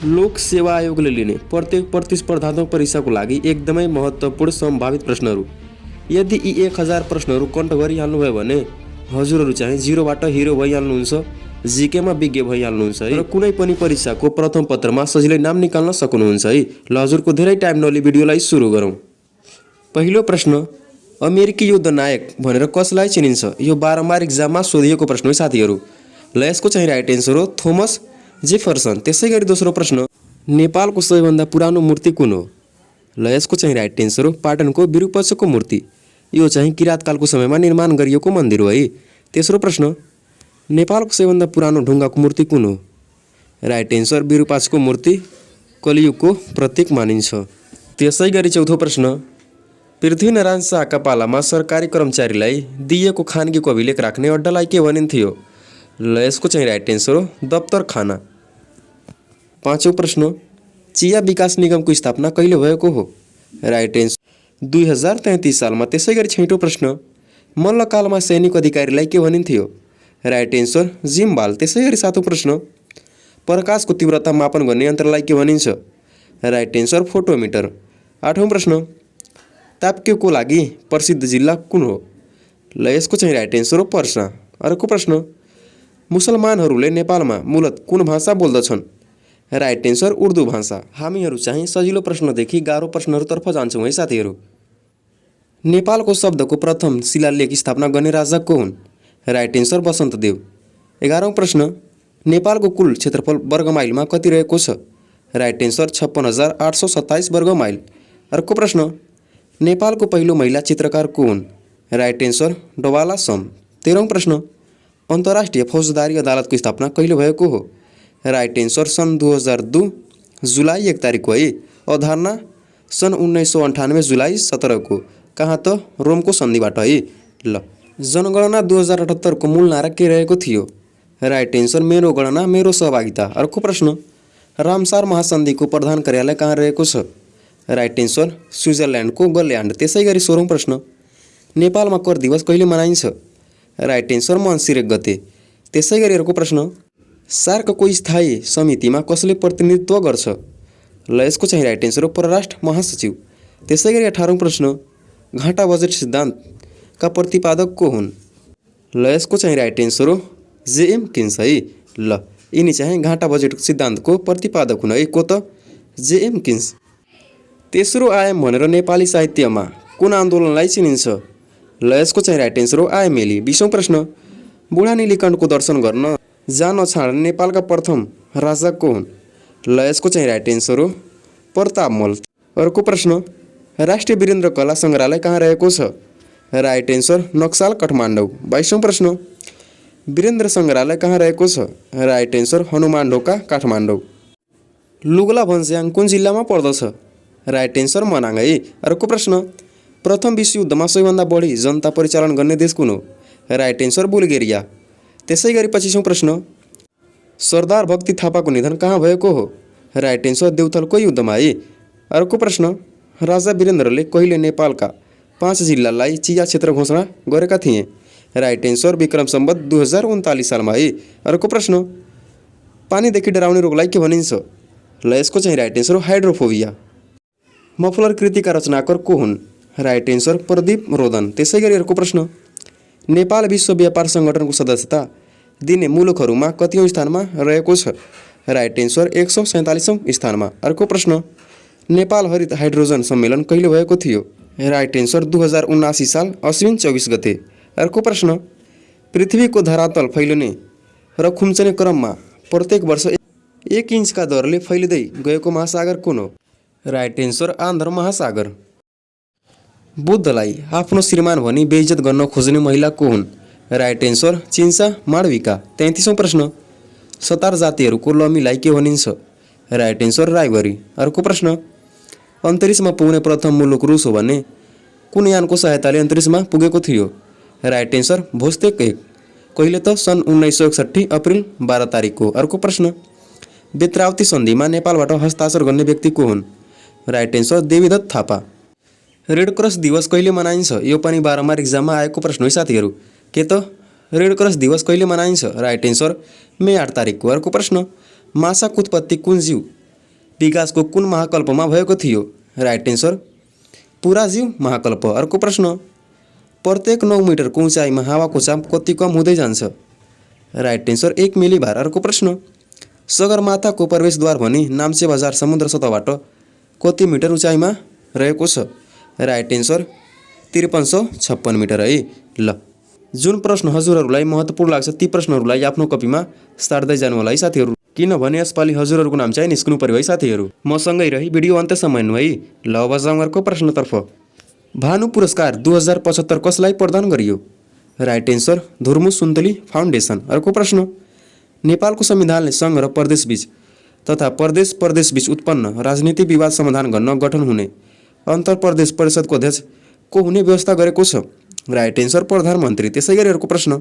लोक सेवा आयोगले लिने प्रत्येक प्रतिस्पर्धात्मक परीक्षाको लागि एकदमै महत्त्वपूर्ण सम्भावित प्रश्नहरू। यदि यी 1000 प्रश्नहरू कण्ठ गरिहाल्नुभयो भने हजुरहरू चाहिँ जिरोबाट हिरो भइहाल्नुहुन्छ, जिकेमा विज्ञ भइहाल्नुहुन्छ है। र कुनै पनि परीक्षाको प्रथम पत्रमा सजिलै नाम निकाल्न सक्नुहुन्छ है। ल हजुरको धेरै टाइम नलिई भिडियोलाई सुरु गरौँ। पहिलो प्रश्न, अमेरिकी युद्ध नायक भनेर कसलाई चिनिन्छ? यो बारम्बार एक्जाममा सोधिएको प्रश्न हो साथीहरू। ल यसको चाहिँ राइट एन्सर हो थोमस जेफरसन। त्यसै गरी दोस्रो प्रश्न, नेपालको सबैभन्दा पुरानो मूर्ति कुन हो? ल यसको चाहिँ राइट एन्सर हो पाटनको विरूपाक्षको मूर्ति। यो चाहिँ किराँतकालको समयमा निर्माण गरिएको मन्दिर हो है। तेस्रो प्रश्न, नेपालको सबैभन्दा पुरानो ढुङ्गाको मूर्ति कुन हो? राइट एन्सर विरूपाक्षको मूर्ति कलियुगको प्रतीक मानिन्छ। त्यसै गरी चौथो प्रश्न, पृथ्वीनारायण शाहका पालामा सरकारी कर्मचारीलाई दिएको खानगीको अभिलेख राख्ने अड्डालाई के भनिन्थ्यो? ल यसको चाहिँ राइट एन्सर हो दफ्तरखाना। पाँचौँ प्रश्न, चिया विकास निगमको स्थापना कहिले भएको हो? राइट एन्सर 2033 सालमा। त्यसै गरी छैटौँ प्रश्न, मल्लकालमा सैनिक अधिकारीलाई के भनिन्थ्यो? राइट एन्सर जिम्बाल। त्यसै गरी सातौँ प्रश्न, प्रकाशको तीव्रता मापन गर्ने यन्त्रलाई के भनिन्छ? Right answer photometer. आठौँ प्रश्न, ताप्केको लागि प्रसिद्ध जिल्ला कुन हो? ल यसको चाहिँ राइट एन्सर हो पर्सा। अर्को प्रश्न, मुसलमानहरूले नेपालमा मूलत कुन भाषा बोल्दछन्? राइट एन्सर उर्दू भाषा। हामीहरू चाहिँ सजिलो प्रश्नदेखि गाह्रो प्रश्नहरूतर्फ जान्छौँ है साथीहरू। नेपालको शब्दको प्रथम शिलालेख स्थापना गर्ने राजा को हुन्? Right answer वसन्तदेव। 11औँ प्रश्न, नेपालको कुल क्षेत्रफल वर्गमाइलमा कति रहेको छ? राइट एन्सर 56,827 वर्गमाइल। अर्को प्रश्न, नेपालको पहिलो महिला चित्रकार को हुन्? राइट एन्सर डोबाला सम। 13औँ प्रश्न, अन्तर्राष्ट्रिय फौजदारी अदालतको स्थापना कहिले भएको हो? राइट एन्सर सन् 2002 जुलाई 1 तारिक है। अवधारणा सन् 1998 जुलाई 17 को। कहाँ त रोमको सन्धिबाट है। ल जनगणना 2078 को मूल नारा के रहेको थियो? राइट एन्सर मेरो गणना मेरो सहभागिता। अर्को प्रश्न, रामसार महासन्धिको प्रधान कार्यालय कहाँ रहेको छ? राइट एन्सर स्विजरल्यान्डको गल्यान्ड। त्यसै गरी 16औँ प्रश्न, नेपालमा कर दिवस कहिले मनाइन्छ? राइट एन्सर मङ्सिर 1 गते। त्यसै गरी अर्को प्रश्न, सार्कको स्थायी समितिमा कसले प्रतिनिधित्व गर्छ? ल यसको चाहिँ राइट एन्सर हो परराष्ट्र महासचिव। त्यसै गरी 18औँ प्रश्न, घाटा बजेट सिद्धान्तका प्रतिपादक को हुन्? ल यसको चाहिँ राइट एन्सर हो जेएम किन्स है। ल यिनी चाहिँ घाटा बजेट सिद्धान्तको प्रतिपादक हुन् है। को त? JM Keynes. तेस्रो आयाम भनेर नेपाली साहित्यमा कुन आन्दोलनलाई चिनिन्छ? ल यसको चाहिँ राइट एन्सर हो आयामेली। 20औँ प्रश्न, बुढा नीलकण्ठको दर्शन गर्न जान छाड्ने नेपालका प्रथम राजा को हुन्? ल यसको चाहिँ राइट एन्सर हो प्रताप मल्ल। अर्को प्रश्न, राष्ट्रिय वीरेन्द्र कला सङ्ग्रहालय कहाँ रहेको छ? Right answer Naxal Kathmandu. 22औँ प्रश्न, वीरेन्द्र सङ्ग्रहालय कहाँ रहेको छ? राइट एन्सर हनुमान ढोका काठमाडौँ। लुगला भन्स्याङ कुन जिल्लामा पर्दछ? राइट एन्सर मनाङ है। अर्को प्रश्न, प्रथम विश्वयुद्धमा सबैभन्दा बढी जनता परिचालन गर्ने देश कुन हो? Right answer Bulgaria. त्यसै गरी 25औँ प्रश्न, सरदार भक्ति थापाको निधन कहाँ भएको हो? राइट एन्सर देउथलको युद्धमा है। अर्को प्रश्न, राजा वीरेन्द्रले कहिले नेपालका 5 जिल्लालाई चिया क्षेत्र घोषणा गरेका थिए? राइट एन्सर विक्रम सम्वत 2039 सालमा है। अर्को प्रश्न, पानीदेखि डराउने रोगलाई के भनिन्छ? ल यसको चाहिँ राइट एन्सर हो हाइड्रोफोबिया। मफलर कृतिका रचनाकार को हुन्? राइट एन्सर प्रदीप रोदन। त्यसै गरी अर्को प्रश्न, नेपाल विश्व व्यापार सङ्गठनको सदस्यता दिने मुलुकहरूमा कतिऔँ स्थानमा रहेको छ? राइट एन्सर 147औँ स्थानमा। अर्को प्रश्न, नेपाल हरित हाइड्रोजन सम्मेलन कहिले भएको थियो? राइट एन्सर 2079 साल अश्विन 24 गते। अर्को प्रश्न, पृथ्वीको धरातल फैलिने र खुम्चने क्रममा प्रत्येक वर्ष 1 इन्चका दरले फैलिँदै गएको महासागर कुन हो? राइट एन्सर आन्ध्र महासागर। बुद्धलाई आफ्नो श्रीमान भनी बेइज्जत गर्न खोज्ने महिला को हुन्? Right answer चिन्सा माडविका। 33औँ प्रश्न, सतार जातिहरूको लमीलाई के भनिन्छ? राइट एन्सर राइभरी। अर्को प्रश्न, अन्तरिक्षमा पुग्ने प्रथम मुलुक रुस हो भने कुन यानको सहायताले अन्तरिक्षमा पुगेको थियो? Right answer Vostok 1। कहिले त? सन् 1961 अप्रिल 12 तारिकको। अर्को प्रश्न, बेत्रावती सन्धिमा नेपालबाट हस्ताक्षर गर्ने व्यक्ति को हुन्? Right answer Devidatt Thapa. Red cross दिवस कहिले मनाइन्छ? यो पनि बारम्बार एक्जाममा आएको प्रश्न हो साथीहरू। के त? रेड क्रस दिवस कहिले मनाइन्छ? राइट एन्सर मे 8 तारिकको। अर्को प्रश्न, माछाको उत्पत्ति कुन जीव विकासको कुन महाकल्पमा भएको थियो? राइट एन्सर पुराजीव महाकल्प। अर्को प्रश्न, प्रत्येक 9 मिटरको उचाइमा हावाको चाप कति कम हुँदै जान्छ? Right answer 1 मिलिबार। अर्को प्रश्न, सगरमाथाको प्रवेशद्वार भनी नाम्चे बजार समुद्र सतहबाट कति मिटर उचाइमा रहेको छ? राइट एन्सर 5356 मिटर है। ल, जुन प्रश्न हजुरहरूलाई महत्त्वपूर्ण लाग्छ ती प्रश्नहरूलाई आफ्नो कपीमा साट्दै जानु होला है साथीहरू, किनभने यसपालि हजुरहरूको नाम चाहिँ निस्कनु पर्यो है साथीहरू। मसँगै रही भिडियो अन्त्यसम्म हेर्नु है। ल, अब जाउँ अर्को प्रश्नतर्फ। भानु पुरस्कार 2075 कसलाई प्रदान गरियो? Right answer Dhurmu Suntali foundation. अर्को प्रश्न, नेपालको संविधानले सङ्घ र प्रदेशबीच तथा प्रदेशबीच उत्पन्न राजनीतिक विवाद समाधान गर्न गठन हुने अन्तर प्रदेश परिषदको अध्यक्ष को हुने व्यवस्था गरेको छ? राइट एन्सर प्रधानमन्त्री। त्यसै गरी अर्को प्रश्न,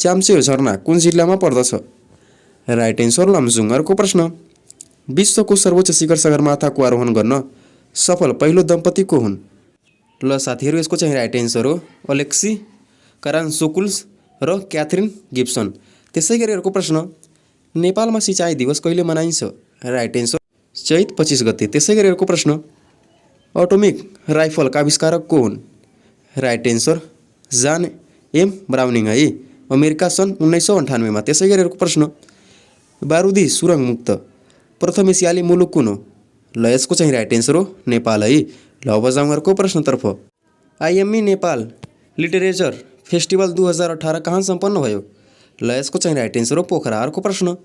च्याम्चे झरना कुन जिल्लामा पर्दछ? Right answer Lamjung. अर्को प्रश्न, विश्वको सर्वोच्च शिखर सगरमाथाको आरोहण गर्न सफल पहिलो दम्पति को हुन्? ल साथीहरू, यसको चाहिँ राइट एन्सर हो अलेक्सी करान्सोकुल्स र क्याथरिन गिब्सन। त्यसै गरी अर्को प्रश्न, नेपालमा सिँचाइ दिवस कहिले मनाइन्छ? राइट एन्सर चैत 25 गते। त्यसै गरी अर्को प्रश्न, अटोमिक राइफलका आविष्कारक को हुन्? राइट एन्सर जान एम ब्राउनिङ है, अमेरिका सन् 1998 मा। त्यसै गरी अर्को प्रश्न, बारुदी सुरङ मुक्त प्रथम एसियाली मुलुक कुन हो? ल, यसको चाहिँ राइट एन्सर हो नेपाल है। ल, अब जाउँ अर्को प्रश्नतर्फ। आइएमई नेपाल लिटरेचर फेस्टिभल 2018 कहाँ सम्पन्न भयो? ल, यसको चाहिँ राइट एन्सर हो पोखरा। अर्को प्रश्न,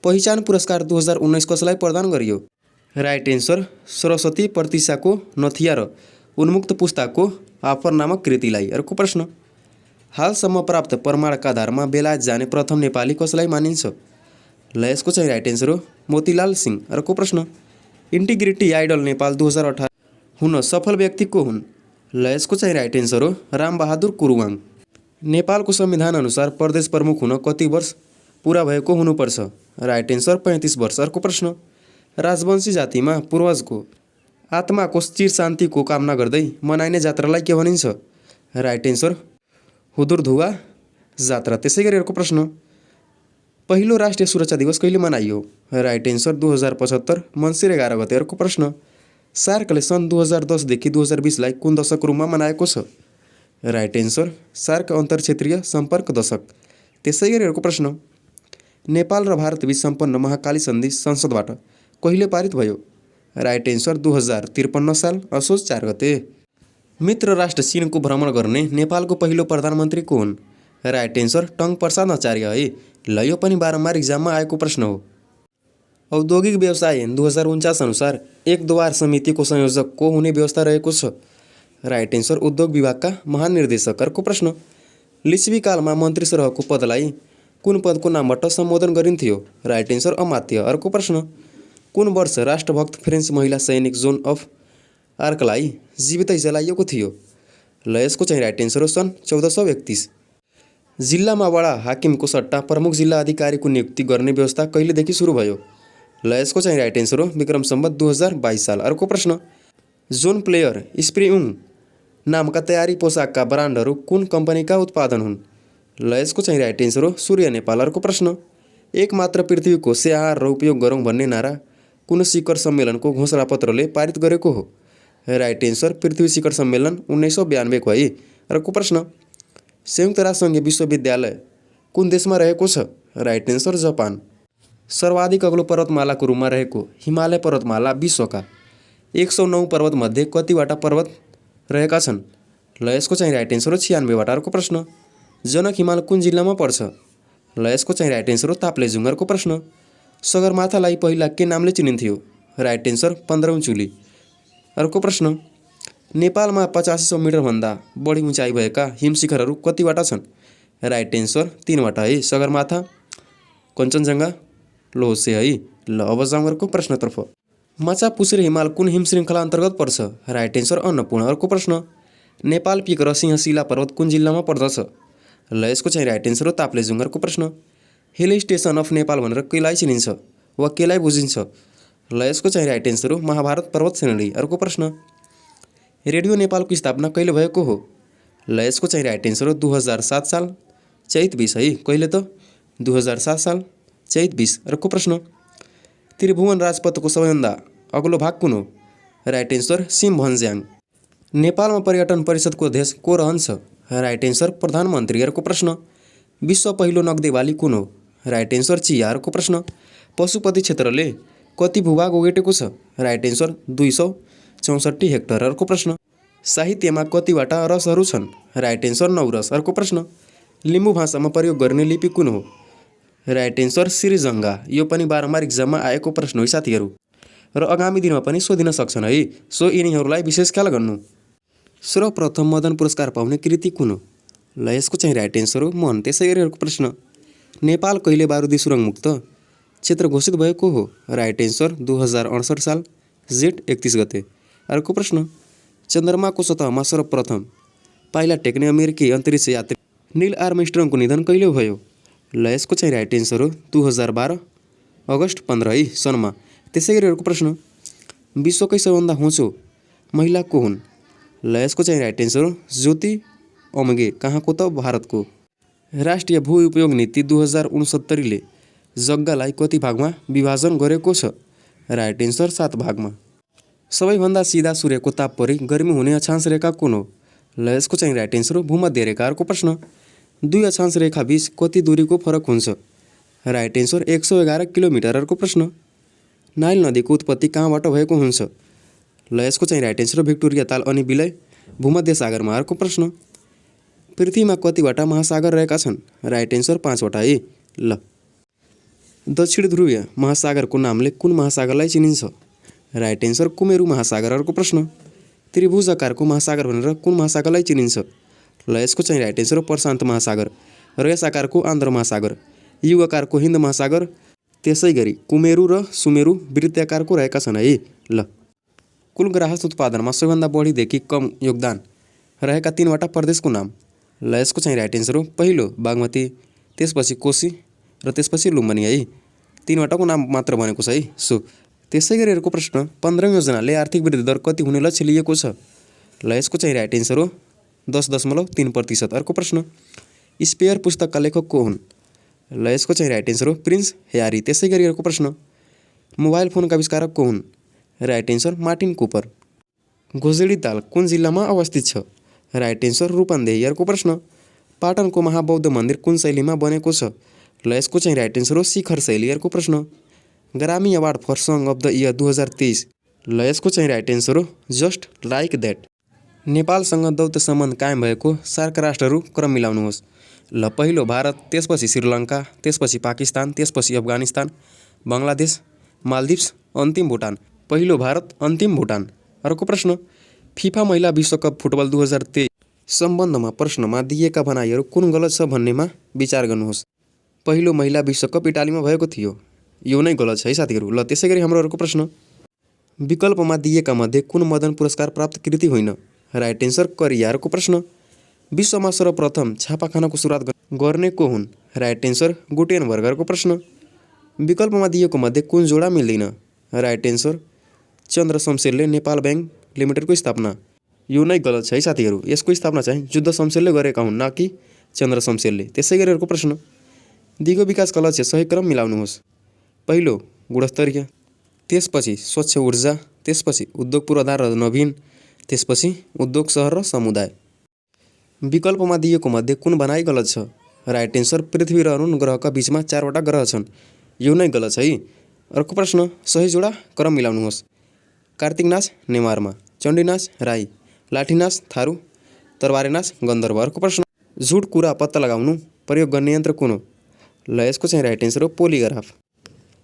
पहिचान पुरस्कार 2019 कसलाई प्रदान गरियो? राइट एन्सर सरस्वती प्रतिशाको नथिया र उन्मुक्त पुस्ताको आफर नामक कृतिलाई। अर्को प्रश्न, हालसम्म प्राप्त प्रमाणका आधारमा बेलायत जाने प्रथम नेपाली कसलाई मानिन्छ? ल, यसको चाहिँ राइट एन्सर हो मोतीलाल सिंह। अर्को प्रश्न, इन्टिग्रिटी आइडल नेपाल 2018 हुन सफल व्यक्ति को हुन्? ल, यसको चाहिँ राइट एन्सर हो रामबहादुर कुरुवाङ। नेपालको संविधान अनुसार प्रदेश प्रमुख हुन कति वर्ष पुरा भएको हुनुपर्छ? राइट एन्सर 35 वर्ष। अर्को प्रश्न, राजवंशी जातिमा पूर्वजको आत्माको चिर शान्तिको कामना गर्दै मनाइने जात्रालाई के भनिन्छ? राइट एन्सर हुदुरधुवा जात्रा। त्यसै गरी अर्को प्रश्न, पहिलो राष्ट्रिय सुरक्षा दिवस कहिले मनाइयो? राइट एन्सर 2075 मङ्सिर 11 गते। अर्को प्रश्न, सार्कले सन् 2010 देखि 2020 लाई कुन दशक रूपमा मनाएको छ? राइट एन्सर सार्क अन्तर्क्षेत्रीय सम्पर्क दशक। त्यसै गरी अर्को प्रश्न, नेपाल र भारतबीच सम्पन्न महाकाली सन्धि संसदबाट कहिले पारित भयो? राइट एन्सर 2053 साल असोज 4 गते। मित्र राष्ट्र चीनको भ्रमण गर्ने नेपालको पहिलो प्रधानमन्त्री को हुन्? राइट एन्सर टङ्क प्रसाद आचार्य है। ल, यो पनि बारम्बार इक्जाममा आएको प्रश्न हो। औद्योगिक व्यवसाय 2049 अनुसार एक द्वार समितिको संयोजक को हुने व्यवस्था रहेको छ? राइट एन्सर उद्योग विभागका महानिर्देशक। अर्को प्रश्न, लिच्छवी कालमा मन्त्री सरहको पदलाई कुन पदको नामबाट सम्बोधन गरिन्थ्यो? राइट एन्सर अमात्य। अर्को प्रश्न, कुन वर्ष राष्ट्रभक्त फ्रेन्च महिला सैनिक जोन अफ आर्कलाई जीवितै जलाइएको थियो? ल, यसको चाहिँ राइट एन्सर हो सन् 1431। जिल्लामा वडा हाकिमको सट्टा प्रमुख जिल्ला अधिकारीको नियुक्ति गर्ने व्यवस्था कहिलेदेखि सुरु भयो? ल, यसको चाहिँ राइट एन्सर हो विक्रम सम्वत 2022 साल। अर्को प्रश्न, जोन प्लेयर स्प्रिङ नामका तयारी पोसाकका ब्रान्डहरू कुन कम्पनीका उत्पादन हुन्? ल, यसको चाहिँ राइट एन्सर हो सूर्य नेपाल। अर्को प्रश्न, एक मात्र पृथ्वीको स्याहार र उपयोग गरौँ भन्ने नारा कुन शिखर सम्मेलनको घोषणापत्रले पारित गरेको हो? राइट एन्सर पृथ्वी शिखर सम्मेलन 1992 को है। अर्को प्रश्न, संयुक्त राष्ट्रसङ्घीय विश्वविद्यालय कुन देशमा रहेको छ? Right answer Japan. सर्वाधिक अग्लो पर्वतमालाको रूपमा रहेको हिमालय पर्वतमाला विश्वका 109 पर्वतमध्ये कतिवटा पर्वत रहेका छन्? ल, यसको चाहिँ राइट एन्सर हो 96 वटा। अर्को प्रश्न, जनक हिमाल कुन जिल्लामा पर्छ? ल, यसको चाहिँ राइट एन्सर हो ताप्लेजुङ। अर्को प्रश्न, सगरमाथालाई पहिला के नामले चिनिन्थ्यो? राइट एन्सर 15औं चुली। अर्को प्रश्न, नेपालमा 8500 मिटरभन्दा बढी उचाइ भएका हिमशिखरहरू कतिवटा छन्? राइट एन्सर 3 वटा है, सगरमाथा, कञ्चनजङ्घा, लोहोसे है। ल, अब जाउँ अर्को प्रश्नतर्फ। माछापुच्छ्रे हिमाल कुन हिम श्रृङ्खला अन्तर्गत पर्छ? Right answer Annapurna. अर्को प्रश्न, नेपाल पिक र सिंहशिला पर्वत कुन जिल्लामा पर्दछ? ल, यसको चाहिँ राइट एन्सर हो ताप्लेजुङ। अर्को प्रश्न, हिल स्टेसन अफ नेपाल भनेर केलाई चिनिन्छ वा केलाई बुझिन्छ? ल, यसको चाहिँ राइट एन्सर हो महाभारत पर्वत श्रेणी। अर्को प्रश्न, रेडियो नेपालको स्थापना कहिले भएको हो? ल, यसको चाहिँ राइट एन्सर हो 2007 साल चैत 20 है। कहिले त 2007 साल चैत 20। अर्को प्रश्न, त्रिभुवन राजपथको सबैभन्दा अग्लो भाग कुन हो? Right answer Simbhanjyang. नेपालमा पर्यटन परिषदको अध्यक्ष को रहन्छ? राइट एन्सर प्रधानमन्त्रीहरूको प्रश्न। विश्व पहिलो नगदे बाली कुन हो? राइट एन्सर चियाहरूको प्रश्न। पशुपति क्षेत्रले कति भूभाग ओगटेको छ? राइट एन्सर 264 हेक्टरहरूको प्रश्न। साहित्यमा कतिवटा रसहरू छन्? राइट एन्सर 9 रसहरूको प्रश्न। लिम्बू भाषामा प्रयोग गर्ने लिपि कुन हो? Right answer Srijanga. यो पनि बारम्बार इक्जाममा आएको प्रश्न हो साथीहरू र आगामी दिनमा पनि सोधिन सक्छन् है, सो यिनीहरूलाई विशेष ख्याल गर्नु। सर्वप्रथम मदन पुरस्कार पाउने कृति कुन हो? ल यसको चाहिँ राइट एन्सर हो मन। त्यसै गरी अर्को प्रश्न, नेपाल कहिले बारुदी सुरङ मुक्त क्षेत्र घोषित भएको हो? राइट एन्सर 2068 साल जेठ 31 गते। अर्को प्रश्न, चन्द्रमाको सतहमा सर्वप्रथम पाइला टेक्ने अमेरिकी अन्तरिक्ष यात्री निल आर्मस्ट्रङको निधन कहिले भयो? ल यसको चाहिँ राइट एन्सर हो 2012 अगस्त 15 सनमा। त्यसै गरी अर्को प्रश्न, विश्वकै सबैभन्दा होचो महिला को हुन्? ल यसको चाहिँ राइट एन्सर हो ज्योति अम्गे। कहाँको त? भारतको। राष्ट्रिय भू उपयोग नीति 2069ले जग्गालाई कति भागमा विभाजन गरेको छ? राइट एन्सर 7 भागमा। सबैभन्दा सिधा सूर्यको ताप परि गर्मी हुने अक्षांश रेखा कुन हो? ल यसको चाहिँ राइट एन्सर हो भूमध्य रेखाहरूको प्रश्न। दुई अक्षांश रेखा बीच कति दूरीको फरक हुन्छ? राइट एन्सर 111 किलोमिटरहरूको प्रश्न। नाइल नदीको उत्पत्ति कहाँबाट भएको हुन्छ? ल यसको चाहिँ राइट एन्सर भिक्टोरिया ताल अनि विलय भूमध्य सागरमा। अर्को प्रश्न, पृथ्वीमा कतिवटा महासागर रहेका छन्? राइट एन्सर 5 वटा है। ल दक्षिण ध्रुवीय महासागरको नामले कुन महासागरलाई चिनिन्छ? राइट एन्सर कुमेरु महासागरहरूको प्रश्न। त्रिभुज आकारको महासागर भनेर कुन महासागरलाई चिनिन्छ? ल यसको चाहिँ राइट एन्सर प्रशान्त महासागर र यस आकारको आन्ध्र महासागर। यु आकारको हिन्द महासागर। त्यसै गरी कुमेरु र सुमेरु वृत्ताकारको रहेका छन् है। ल कुल ग्राहस उत्पादनमा सबैभन्दा बढीदेखि कम योगदान रहेका 3वटा प्रदेशको नाम? ल यसको चाहिँ राइट एन्सर हो पहिलो बागमती, त्यसपछि कोशी र त्यसपछि लुम्बिनी है। 3वटाको नाम मात्र बनेको छ है। सो त्यसै गरी अर्को प्रश्न, 15औं योजनाले आर्थिक वृद्धि दर कति हुने लक्ष्य लिएको छ? ल यसको चाहिँ राइट एन्सर हो 10.3%। अर्को प्रश्न, स्पेयर पुस्तकका लेखक को हुन्? ल यसको चाहिँ राइट एन्सर हो प्रिन्स ह्यारी। त्यसै गरी अर्को प्रश्न, मोबाइल फोनका आविष्कारक को हुन्? Right answer Martin Cooper. घोजेडी ताल कुन जिल्लामा अवस्थित छ? Right answer Rupandehi. अर्को प्रश्न, पाटनको महाबौद्ध मन्दिर कुन शैलीमा बनेको छ? ल यसको चाहिँ राइट एन्सर हो शिखर शैली। अर्को प्रश्न, Grammy award for song of the year 2023। ल यसको चाहिँ राइट एन्सर हो जस्ट लाइक द्याट। नेपालसँग दौत्य सम्बन्ध कायम भएको सार्क राष्ट्रहरू क्रम मिलाउनुहोस्। ल पहिलो भारत, त्यसपछि श्रीलङ्का, त्यसपछि पाकिस्तान, त्यसपछि अफगानिस्तान, बङ्गलादेश, मालदिप्स, अन्तिम भुटान। पहिलो भारत, अन्तिम भुटान। अर्को प्रश्न, फिफा महिला विश्वकप फुटबल 2023 सम्बन्धमा प्रश्नमा दिएका भनाइहरू कुन गलत छ भन्नेमा विचार गर्नुहोस्। पहिलो महिला विश्वकप इटालीमा भएको थियो, यो नै गलत छ है साथीहरू। ल त्यसै गरी हाम्रो अर्को प्रश्न, विकल्पमा दिएका मध्ये कुन मदन पुरस्कार प्राप्त कृति होइन? राइट एन्सर करियारको प्रश्न। विश्वमा सर्वप्रथम छापाखानाको सुरुवात गर्ने को हुन्? राइट एन्सर गुटेनबर्गरको प्रश्न। विकल्पमा दिएको मध्ये कुन जोडा मिल्दैन? राइट एन्सर चन्द्र शमशेरले नेपाल ब्याङ्क लिमिटेडको स्थापना। यो नै गलत छ है साथीहरू। यसको स्थापना चाहिँ जुद्ध शमशेरले गरेका हुन्, न कि चन्द्र शमशेरले। त्यसै गरी अर्को प्रश्न, दिगो विकासका लक्ष्य सही क्रम मिलाउनुहोस्। पहिलो गुणस्तरीय, त्यसपछि स्वच्छ ऊर्जा, त्यसपछि उद्योग पूर्वाधार र नवीन, त्यसपछि उद्योग सहर र समुदाय। विकल्पमा दिएको मध्ये कुन भनाइ गलत छ? राइट एन्सर पृथ्वी र अरुण ग्रहका बीचमा 4वटा ग्रह छन्। यो नै गलत छ है। अर्को प्रश्न, सही जोडा क्रम मिलाउनुहोस्। कार्तिकनाच नेमारमा, चण्डीनाच राई, लाठीनाच थारू, तरबारेनाच गन्धर्व। अर्को प्रश्न, झुट कुरा पत्ता लगाउनु प्रयोग गर्ने यन्त्र कुन हो? ल यसको चाहिँ राइट एन्सर हो पोलिग्राफ।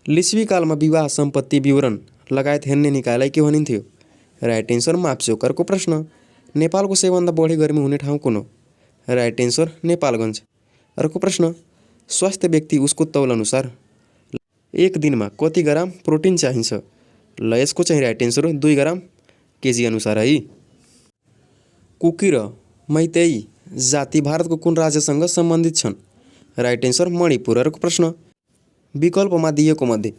लिच्छवी कालमा विवाह सम्पत्ति विवरण लगायत हेर्ने निकायलाई के भनिन्थ्यो? राइट एन्सर मापचोक। अर्को प्रश्न, नेपालको सबैभन्दा बढी गर्मी हुने ठाउँ कुन हो? Right answer Nepalgunj. अर्को प्रश्न, स्वास्थ्य व्यक्ति उसको तौल अनुसार एक दिनमा कति ग्राम प्रोटिन चाहिन्छ? ल यसको चाहिँ राइट एन्सर हो 2 ग्राम केजी अनुसार है। कुकी र मैतेई जाति भारतको कुन राज्यसँग सम्बन्धित छन्? Right answer Manipur. अर्को प्रश्न, विकल्पमा दिएको मध्ये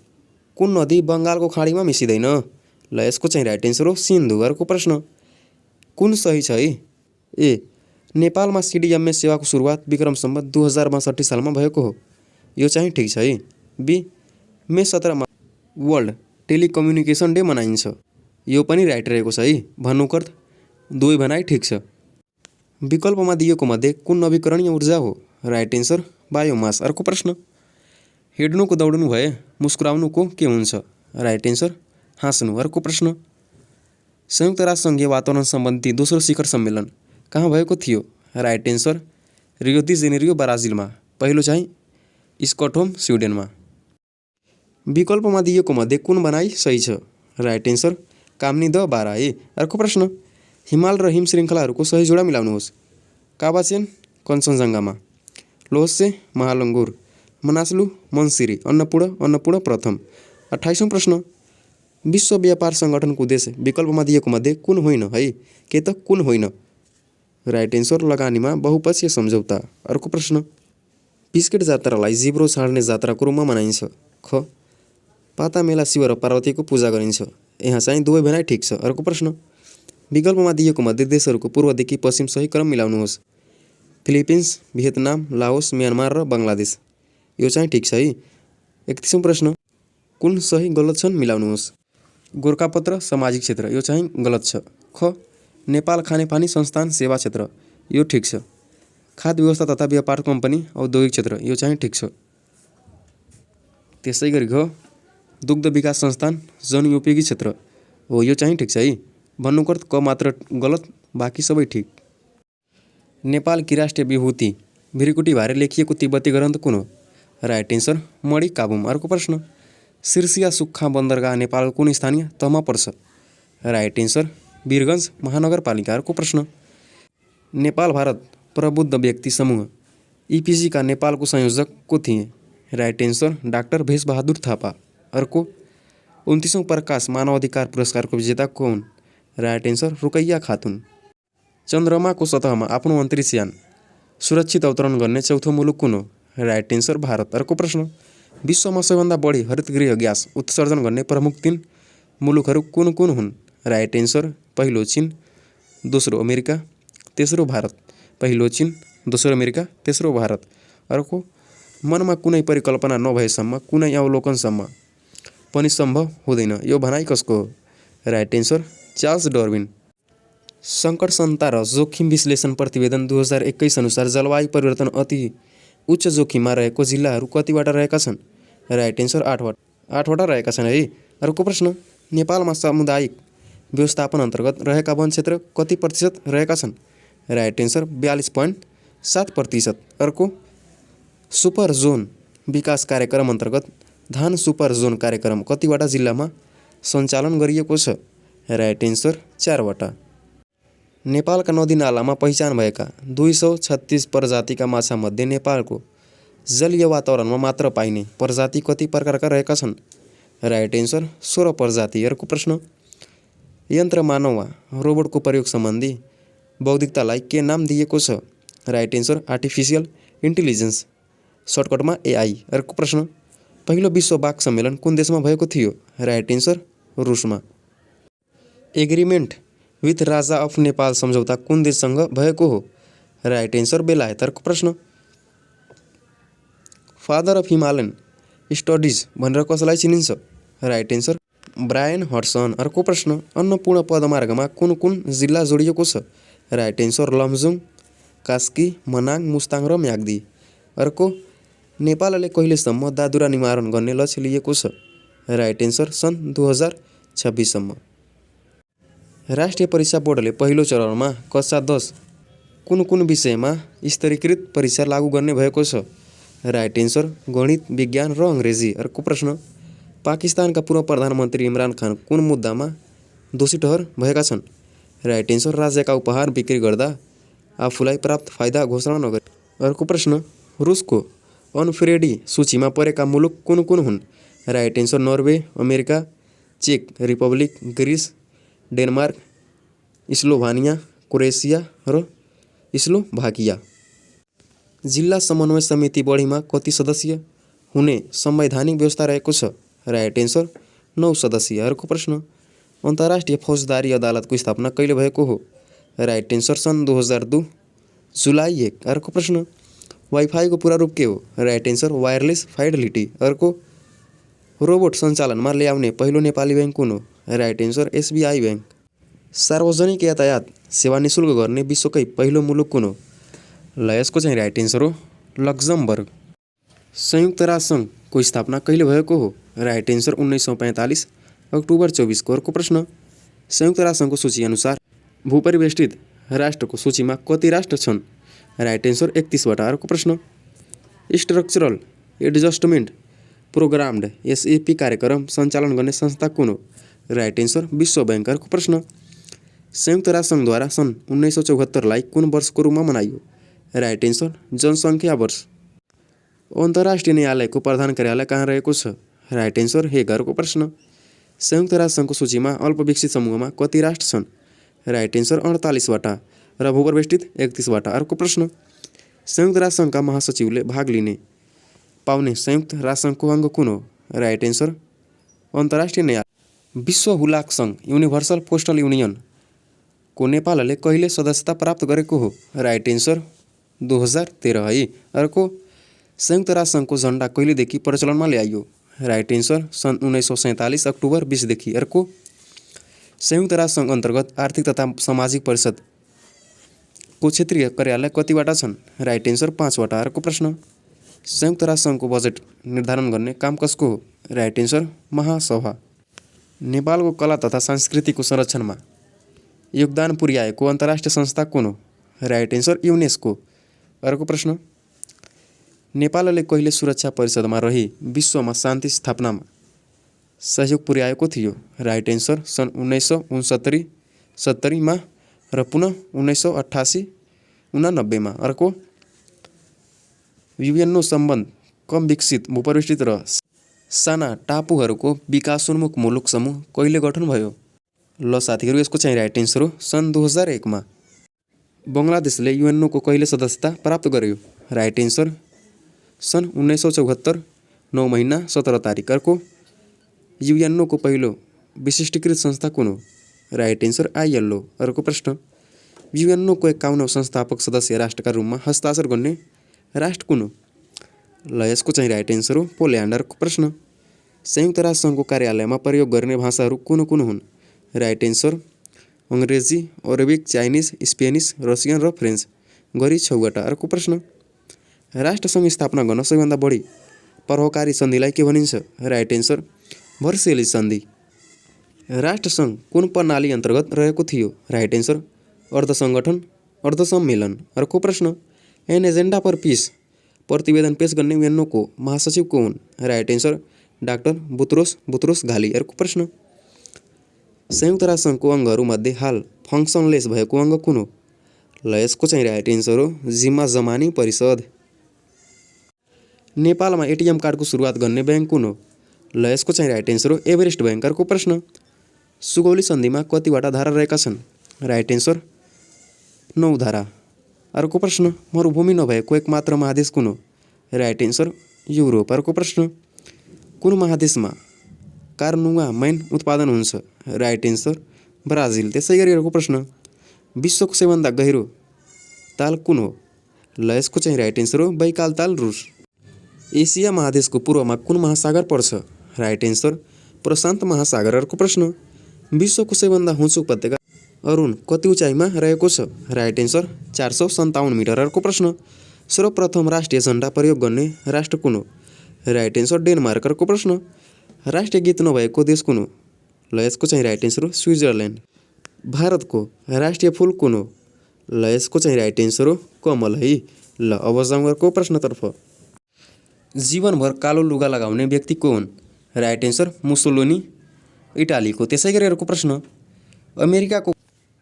कुन नदी बङ्गालको खाडीमा मिसिँदैन? ल यसको चाहिँ राइट एन्सर हो सिन्धु। अर्को प्रश्न, कुन सही छ है? ए, नेपालमा सिडिएमएस सेवाको सुरुवात विक्रम सम्वत 2062 सालमा भएको हो, यो चाहिँ ठिक छ है। बी, मे 17मा वर्ल्ड टेलिकम्युनिकेसन डे मनाइन्छ। यो पनि राइट रहेको छ है। भन्नुको अर्थ दुवै भनाइ ठिक छ। विकल्पमा दिएको मध्ये कुन नवीकरणीय ऊर्जा हो? Right answer biomass. अर्को प्रश्न, हिँड्नुको दौड्नु भए मुस्कुराउनुको के हुन्छ? राइट एन्सर हाँस्नु। अर्को प्रश्न, संयुक्त राष्ट्रसङ्घीय वातावरण सम्बन्धी दोस्रो शिखर सम्मेलन कहाँ भएको थियो? Right answer Rio de Janeiro ब्राजिलमा। पहिलो चाहिँ स्टकहोम स्विडेनमा। विकल्पमा दिएको मध्ये कुन भनाइ सही छ? राइट एन्सर कामनी द बाराए। अर्को प्रश्न, हिमाल र हिम श्रृङ्खलाहरूको सही जोडा मिलाउनुहोस्। काबाचेन कञ्चनजङ्घामा, लोहसे महालङ्गुर, मनासलु मनसिरी, अन्नपूर्ण प्रथम। 28औं प्रश्न, विश्व व्यापार सङ्गठनको उद्देश्य विकल्पमा दिएको मध्ये कुन होइन है? के त कुन होइन? राइट एन्सर लगानीमा बहुपक्षीय सम्झौता। अर्को प्रश्न, बिस्केट जात्रालाई जिब्रो छाड्ने जात्राको रूपमा मनाइन्छ। ख पाता मेला शिव र पार्वतीको पूजा गरिन्छ। यहाँ चाहिँ दुवै भनाइ ठिक छ। अर्को प्रश्न, विकल्पमा दिएको मध्ये देशहरूको पूर्वदेखि पश्चिम सही क्रम मिलाउनुहोस्। फिलिपिन्स, भियतनाम, लाओस, म्यानमार र बङ्गलादेश। यो चाहिँ ठिक छ है। 31औं प्रश्न, कुन सही गलत छन् मिलाउनुहोस्। गोरखापत्र सामाजिक क्षेत्र, यो चाहिँ गलत छ। ख नेपाल खानेपानी संस्थान सेवा क्षेत्र, यो ठिक छ। खाद्य व्यवस्था तथा व्यापार कम्पनी औद्योगिक क्षेत्र, यो चाहिँ ठिक छ। त्यसै गरी घ दुग्ध विकास संस्थान जनउपयोगी क्षेत्र हो, यो चाहिँ ठिक छ है। भन्नुको अर्थ क मात्र गलत, बाँकी सबै ठिक। नेपालकी राष्ट्रिय विभूति भृकुटी भारे लेखिएको तिब्बती ग्रन्थ कुन हो? राइट एन्सर मणि काबुम। अर्को प्रश्न, सिर्सिया सुक्खा बन्दरगाह नेपालको कुन स्थानीय तहमा पर्छ? राइट एन्सर वीरगञ्ज महानगरपालिका। अर्को प्रश्न, नेपाल भारत प्रबुद्ध व्यक्ति समूह इपिसी का नेपालको संयोजक को थिए? Right answer doctor Bhesh Bahadur Thapa. अर्को 29औं प्रकाश मानवाधिकार पुरस्कारको विजेता को हुन्? Right answer Rukaiya Khatun. चन्द्रमाको सतहमा आफ्नो अन्तरिक्ष यान सुरक्षित अवतरण गर्ने चौथो मुलुक कुन हो? Right answer Bharat. अर्को प्रश्न, विश्वमा सबैभन्दा बढी हरितगृह ग्यास उत्सर्जन गर्ने प्रमुख 3 मुलुकहरू कुन कुन हुन्? राइट एन्सर पहिलो चीन, दोस्रो अमेरिका, तेस्रो भारत। पहिलो चीन, दोस्रो अमेरिका, तेस्रो भारत। अर्को, मनमा कुनै परिकल्पना नभएसम्म कुनै अवलोकनसम्म पनि सम्भव हुँदैन। यो भनाइ कसको हो? Right answer Charles Darwin. सङ्कटसन्ता र जोखिम विश्लेषण प्रतिवेदन 2021 अनुसार जलवायु परिवर्तन अति उच्च जोखिममा रहेको जिल्लाहरू कतिवटा रहेका छन्? राइट एन्सर 8वटा रहेका छन् है। अर्को प्रश्न, नेपालमा सामुदायिक व्यवस्थापन अन्तर्गत रहेका वन क्षेत्र कति प्रतिशत रहेका छन्? Right answer 42.7%। अर्को, सुपर जोन विकास कार्यक्रम अन्तर्गत धान सुपर जोन कार्यक्रम कतिवटा जिल्लामा सञ्चालन गरिएको छ? राइट एन्सर 4वटा। नेपालका नदीनालामा पहिचान भएका 236 प्रजातिका माछामध्ये नेपालको जलीय वातावरणमा मात्र पाइने प्रजाति कति प्रकारका रहेका छन्? राइट एन्सर 16 प्रजाति। अर्को प्रश्न, यन्त्र मानव वा रोबोटको प्रयोग सम्बन्धी बौद्धिकतालाई के नाम दिएको छ? राइट एन्सर आर्टिफिसियल इन्टेलिजेन्स, सर्टकटमा एआई। अर्को प्रश्न, पहिलो विश्व बाघ सम्मेलन कुन देशमा भएको थियो? राइट एन्सर रुसमा। Agreement with raja of Nepal सम्झौता कुन देशसँग भएको हो? राइट एन्सर बेलायत। अर्को प्रश्न, फादर अफ हिमालयन स्टडिज भनेर कसलाई चिनिन्छ? Right answer Brian Hudson. अर्को प्रश्न, अन्नपूर्ण पदमार्गमा कुन कुन जिल्ला जोडिएको छ? राइट एन्सर लमजुङ, कास्की, मनाङ, मुस्ताङ र म्याग्दी। अर्को, नेपालले कहिलेसम्म दादुरा निवारण गर्ने लक्ष्य लिएको छ? राइट एन्सर सन् 2026 सम्म। राष्ट्रिय परीक्षा बोर्डले पहिलो चरणमा कक्षा 10 कुन कुन विषयमा स्तरीकृत परीक्षा लागू गर्ने भएको छ? राइट एन्सर गणित, विज्ञान र अङ्ग्रेजी। अर्को प्रश्न, पाकिस्तानका पूर्व प्रधानमन्त्री इमरान खान कुन मुद्दामा दोषी ठहर भएका छन्? राइट एन्सर राज्यका उपहार बिक्री गर्दा आफूलाई प्राप्त फाइदा घोषणा नगरे। अर्को प्रश्न, रुसको अनफ्रेडी सूचीमा परेका मुलुक कुन कुन हुन्? राइट एन्सर नर्वे, अमेरिका, चेक Republic, Greece, Denmark, Slovenia, Croatia र स्लोभाकिया। जिल्ला समन्वय समिति बढीमा कति सदस्य हुने संवैधानिक व्यवस्था रहेको छ? राइट एन्सर 9 सदस्य। अर्को प्रश्न, अन्तर्राष्ट्रिय फौजदारी अदालतको स्थापना कहिले भएको हो? राइट एन्सर सन् 2002 जुलाई 1। अर्को प्रश्न, वाइफाईको पूरा रूप के हो? Right answer wireless fidelity. अर्को, रोबोट सञ्चालनमा ल्याउने पहिलो नेपाली ब्याङ्क कुन हो? Right answer SBI bank. सार्वजनिक यातायात सेवा निशुल्क गर्ने विश्वकै पहिलो मुलुक कुन हो? ल यसको चाहिँ राइट एन्सर हो लक्जमबर्ग। संयुक्त राष्ट्र सङ्घको स्थापना कहिले भएको हो? राइट एन्सर 1945 अक्टोबर 24 को। अर्को प्रश्न, संयुक्त राष्ट्र सङ्घको सूची अनुसार भूपरिवेष्टित राष्ट्रको सूचीमा कति राष्ट्र छन्? राइट एन्सर 31 वटा। अर्को प्रश्न, स्ट्रक्चरल एडजस्टमेन्ट प्रोग्राम्ड एसएपी कार्यक्रम सञ्चालन गर्ने संस्था कुन हो? राइट एन्सर विश्व ब्याङ्क। अर्को प्रश्न, संयुक्त राष्ट्र सङ्घद्वारा सन् 1974 कुन वर्षको रूपमा मनाइयो? राइट एन्सर जनसङ्ख्या वर्ष। अन्तर्राष्ट्रिय न्यायालयको प्रधान कार्यालय कहाँ रहेको छ? Right answer Hague. अर्को प्रश्न, संयुक्त राष्ट्र सङ्घको सूचीमा अल्पविकसित समूहमा कति राष्ट्र छन्? राइट एन्सर 48 वटा र भूपरिवेष्टित 31 वटा। अर्को प्रश्न, संयुक्त राष्ट्र सङ्घका महासचिवले भाग लिने पाउने संयुक्त राष्ट्र सङ्घको अङ्ग कुन हो? राइट एन्सर अन्तर्राष्ट्रिय न्यायालय। विश्व हुलाक सङ्घ युनिभर्सल पोस्टल युनियन को नेपालले कहिले सदस्यता प्राप्त गरेको हो? राइट एन्सर 2013 है। अर्को, संयुक्त राष्ट्र सङ्घको झन्डा कहिलेदेखि प्रचलनमा ल्याइयो? राइट एन्सर सन् 1947 अक्टोबर 20 देखि। अर्को, संयुक्त राष्ट्र सङ्घ अन्तर्गत आर्थिक तथा सामाजिक परिषद को क्षेत्रीय कार्यालय कतिवटा छन्? राइट एन्सर 5 वटा। अर्को प्रश्न, संयुक्त राष्ट्र सङ्घको बजेट निर्धारण गर्ने काम कसको हो? राइट एन्सर महासभा। नेपालको कला तथा संस्कृतिको संरक्षणमा योगदान पुर्याएको अन्तर्राष्ट्रिय संस्था कुन हो? Right answer UNESCO. अर्को प्रश्न, नेपालले कहिले सुरक्षा परिषदमा रही विश्वमा शान्ति स्थापनामा सहयोग पुर्याएको थियो? राइट एन्सर सन् 1969-70 र पुनः 1988-89। अर्को, युएनओ सम्बन्ध कम विकसित भूपरिवेष्टित र साना टापुहरूको विकासोन्मुख मुलुक समूह कहिले गठन भयो? ल साथीहरू, यसको चाहिँ राइट एन्सर हो सन् 2001 मा। बङ्गलादेशले युएनओको कहिले सदस्यता प्राप्त गर्यो? राइट एन्सर सन् 1974 9 महिना 17 तारिक। अर्को, युएनओको पहिलो विशिष्टीकृत संस्था कुन हो? Right answer ILO. अर्को प्रश्न, युएनओको 51औं संस्थापक सदस्य राष्ट्रका रूपमा हस्ताक्षर गर्ने राष्ट्र कुन हो? ल यसको चाहिँ राइट एन्सर हो पोल्यान्ड। अर्को प्रश्न, संयुक्त राष्ट्र सङ्घको कार्यालयमा प्रयोग गर्ने भाषाहरू कुन कुन हुन्? राइट एन्सर अङ्ग्रेजी, अरबिक, चाइनिज, स्पेनिस, रसियन र फ्रेन्च गरी 6 वटा। अर्को प्रश्न, राष्ट्रसङ्घ स्थापना गर्न सबैभन्दा बढी प्रभावकारी सन्धिलाई के भनिन्छ? राइट एन्सर भर्सेली सन्धि। राष्ट्रसङ्घ कुन प्रणाली अन्तर्गत रहेको थियो? राइट एन्सर अर्धसङ्गठन अर्धसम्मेलन। अर्को प्रश्न, एन एजेन्डा फर पिस प्रतिवेदन पेश गर्ने युएनओको महासचिव को हुन्? राइट एन्सर डाक्टर बुत्रोस घाली। अर्को प्रश्न, संयुक्त राष्ट्र सङ्घको अङ्गहरूमध्ये हाल फङ्सनलेस भएको अङ्ग कुन हो? ल यसको चाहिँ राइट एन्सर हो जिम्मा जमानी परिषद। नेपालमा एटिएम कार्डको सुरुवात गर्ने ब्याङ्क कुन हो? ल यसको चाहिँ राइट एन्सर हो एभरेस्ट ब्याङ्क। अर्को प्रश्न, सुगौली सन्धिमा कतिवटा धारा रहेका छन्? राइट एन्सर 9 धारा। अर्को प्रश्न, मरुभूमि नभएको एकमात्र महादेश कुन हो? Right answer Europe. अर्को प्रश्न, कुन महादेशमा कार्नुवा मैन उत्पादन हुन्छ? Right answer Brazil. त्यसै गरी अर्को प्रश्न, विश्वको सबैभन्दा गहिरो ताल कुन हो? ल यसको चाहिँ राइट एन्सर हो बैकाल ताल, रुस। एसिया महादेशको पूर्वमा कुन महासागर पर्छ? राइट एन्सर प्रशान्त महासागर। अर्को प्रश्न, विश्वको सबैभन्दा होचो उपत्यका अरुण कति उचाइमा रहेको छ? Right answer 457 metre. अर्को प्रश्न, सर्वप्रथम राष्ट्रिय झन्डा प्रयोग गर्ने राष्ट्र कुन हो? Right answer Denmark. अर्को प्रश्न, राष्ट्रिय गीत नभएको देश कुन हो? ल यसको चाहिँ राइट एन्सर हो स्विजरल्यान्ड। भारतको राष्ट्रिय फुल कुन हो? ल यसको चाहिँ राइट एन्सर हो कमल है। ल अब जाउँ अर्को प्रश्नतर्फ। जीवनभर कालो लुगा लगाउने व्यक्ति को हुन्? राइट एन्सर मुसोलिनी इटालीको। त्यसै गरी अर्को प्रश्न, अमेरिकाको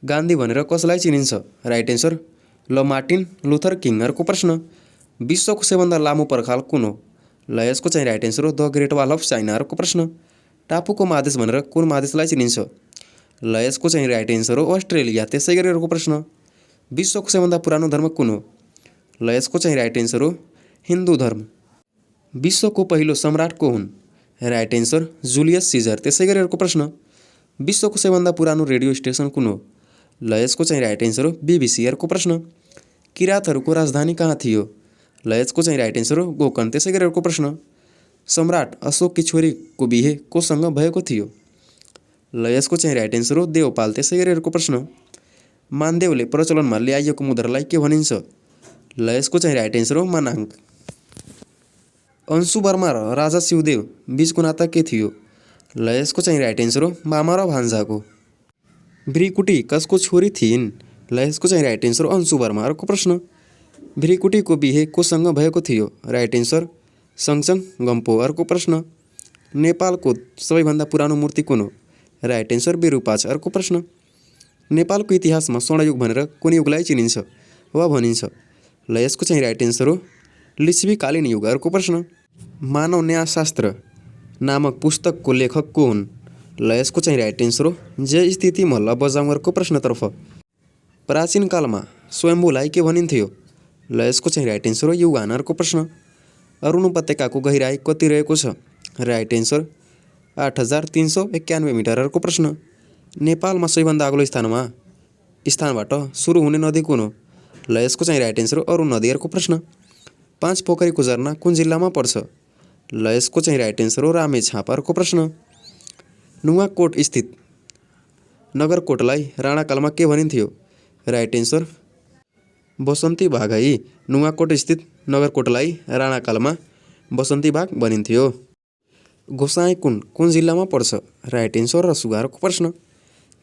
गान्धी भनेर कसलाई चिनिन्छ? राइट एन्सर ल मार्टिन लुथर किङ। अर्को प्रश्न, विश्वको सबैभन्दा लामो पर्खाल कुन हो? ल यसको चाहिँ राइट एन्सर हो the great wall of China. अर्को प्रश्न, टापुको महादेश भनेर कुन महादेशलाई चिनिन्छ? ल यसको चाहिँ राइट एन्सर हो अस्ट्रेलिया। त्यसै गरी अर्को प्रश्न, विश्वको सबैभन्दा पुरानो धर्म कुन हो? ल यसको चाहिँ राइट एन्सर हो हिन्दू धर्म। विश्वको पहिलो सम्राट को हुन्? Right answer Julius Caesar. त्यसै गरी अर्को प्रश्न, विश्वको सबैभन्दा पुरानो रेडियो स्टेसन कुन हो? ल यसको चाहिँ राइट एन्सर हो बीबीसी। अर्को प्रश्न, किराँतहरूको राजधानी कहाँ थियो? ल यसको चाहिँ राइट एन्सर हो गोकर्ण। त्यसै गरी अर्को प्रश्न, सम्राट अशोककी छोरीको बिहे कोसँग भएको थियो? ल यसको चाहिँ राइट एन्सर हो देवपाल। त्यसै गरी अर्को प्रश्न, मानदेवले प्रचलनमा ल्याइएको मुद्रालाई के भनिन्छ? ल यसको चाहिँ राइट एन्सर हो मानाङ्क। अंशु वर्मा र राजा शिवदेव बीचको नाता के थियो? ल यसको चाहिँ राइट एन्सर हो मामा र भान्जाको। भृकुटी कसको छोरी थिइन्? ल यसको चाहिँ राइट एन्सर हो अंशु वर्मा। अर्को प्रश्न, भृकुटीको बिहे कोसँग भएको थियो? Right answer Songtsen Gampo. अर्को प्रश्न, नेपालको सबैभन्दा पुरानो मूर्ति कुन हो? Right answer Virupaksha. अर्को प्रश्न, नेपालको इतिहासमा स्वर्णयुग भनेर कुन युगलाई चिनिन्छ वा भनिन्छ? ल यसको चाहिँ राइट एन्सर हो लिच्छवीकालीन युग। अर्को प्रश्न, मानव न्यायशास्त्र नामक पुस्तकको लेखक को हुन्? ल यसको चाहिँ राइट एन्सर हो जय स्थिति मल्ल बजाउँ। अर्को प्रश्नतर्फ, प्राचीन कालमा स्वयम्भूलाई के भनिन्थ्यो? ल यसको चाहिँ राइट एन्सर हो युगान। अर्को प्रश्न, अरुण उपत्यकाको गहिराई कति रहेको छ? Right answer 8391 metre. अर्को प्रश्न, नेपालमा सबैभन्दा अग्लो स्थानबाट सुरु हुने नदी कुन हो? ल यसको चाहिँ राइट एन्सर हो अरुण नदी। अर्को प्रश्न, पाँच पोखरीको झरना कुन जिल्लामा पर्छ? ल यसको चाहिँ राइट एन्सर हो रामेछाप। अर्को प्रश्न, नुवाकोट स्थित नगरकोटलाई राणाकालमा के भनिन्थ्यो? राइट एन्सर बसन्ती बाग है। नुवाकोट स्थित नगरकोटलाई राणाकालमा बसन्ती बाग भनिन्थ्यो। गोसाइँकुण्ड कुन जिल्लामा पर्छ? Right answer Rasuwa. अर्को प्रश्न,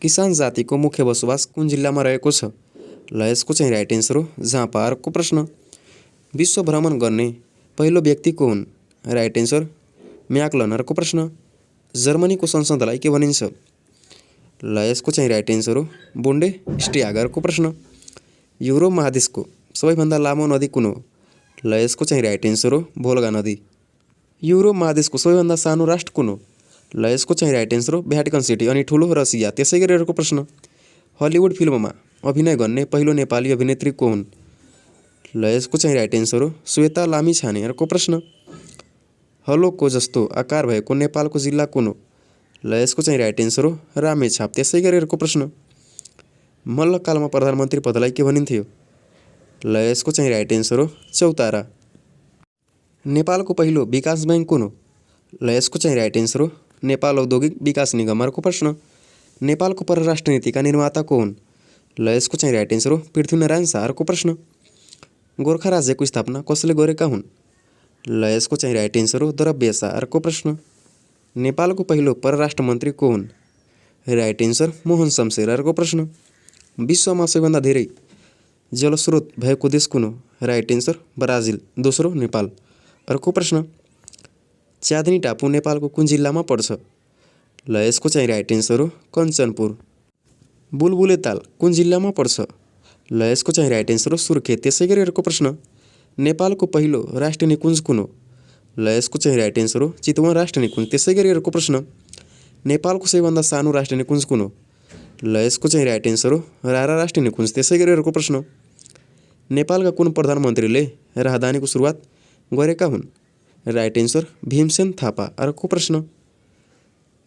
किसान जातिको मुख्य बसोबास कुन जिल्लामा रहेको छ? ल यसको चाहिँ राइट एन्सर हो झापा। अर्को प्रश्न, विश्व भ्रमण गर्ने पहिलो व्यक्ति को हुन्? राइट एन्सर म्याकलन। अर्को प्रश्न, जर्मनीको संसदलाई के भनिन्छ? ल यसको चाहिँ राइट एन्सर हो बुन्डेस्ट्याग। अर्को प्रश्न, युरोप महादेशको सबैभन्दा लामो नदी कुन हो? ल यसको चाहिँ राइट एन्सर हो भोल्गा नदी। युरोप महादेशको सबैभन्दा सानो राष्ट्र कुन हो? ल यसको चाहिँ राइट एन्सर हो भ्याटिकन सिटी अनि ठुलो रसिया। त्यसै गरी अर्को प्रश्न, हलिउड फिल्ममा अभिनय गर्ने पहिलो नेपाली अभिनेत्री को हुन्? ल यसको चाहिँ राइट एन्सर हो श्वेता लामिछाने। अर्को प्रश्न, हलोको जस्तो आकार भएको नेपालको जिल्ला कुन हो? ल यसको चाहिँ राइट एन्सर हो रामेछाप। त्यसै गरी अर्को प्रश्न, मल्लकालमा प्रधानमन्त्री पदलाई के भनिन्थ्यो? ल यसको चाहिँ राइट एन्सर हो चौतारा। नेपालको पहिलो विकास बैङ्क कुन हो? ल यसको चाहिँ राइट एन्सर हो नेपाल औद्योगिक विकास निगम। अर्को प्रश्न, नेपालको परराष्ट्र नीतिका निर्माता को हुन्? ल यसको चाहिँ राइट एन्सर हो पृथ्वीनारायण शाह। अर्को प्रश्न, गोर्खा राज्यको स्थापना कसले गरेका हुन्? ल यसको चाहिँ राइट एन्सर हो द्रव्य शाह। अर्को प्रश्न, नेपालको पहिलो परराष्ट्र मन्त्री को हुन्? Right answer Mohan Shamsher. अर्को प्रश्न, विश्वमा सबैभन्दा धेरै जलस्रोत भएको देश कुन हो? राइट एन्सर ब्राजिल, दोस्रो नेपाल। अर्को प्रश्न, च्यादनी टापु नेपालको कुन जिल्लामा पर्छ? ल यसको चाहिँ राइट एन्सर हो कञ्चनपुर। बुलबुले ताल कुन जिल्लामा पर्छ? ल यसको चाहिँ राइट एन्सर हो सुर्खेत। त्यसै गरी अर्को प्रश्न, नेपालको पहिलो राष्ट्रिय निकुञ्ज कुन हो? ल यसको चाहिँ राइट एन्सर हो चितवन राष्ट्रिय निकुञ्ज। त्यसै गरी अर्को प्रश्न, नेपालको सबैभन्दा सानो राष्ट्रिय निकुञ्ज कुन हो? ल यसको चाहिँ राइट एन्सर हो रारा राष्ट्रिय निकुञ्ज। त्यसै गरी अर्को प्रश्न, नेपालका कुन प्रधानमन्त्रीले राहदानीको सुरुवात गरेका हुन्? Right answer Bhimsen Thapa. अर्को प्रश्न,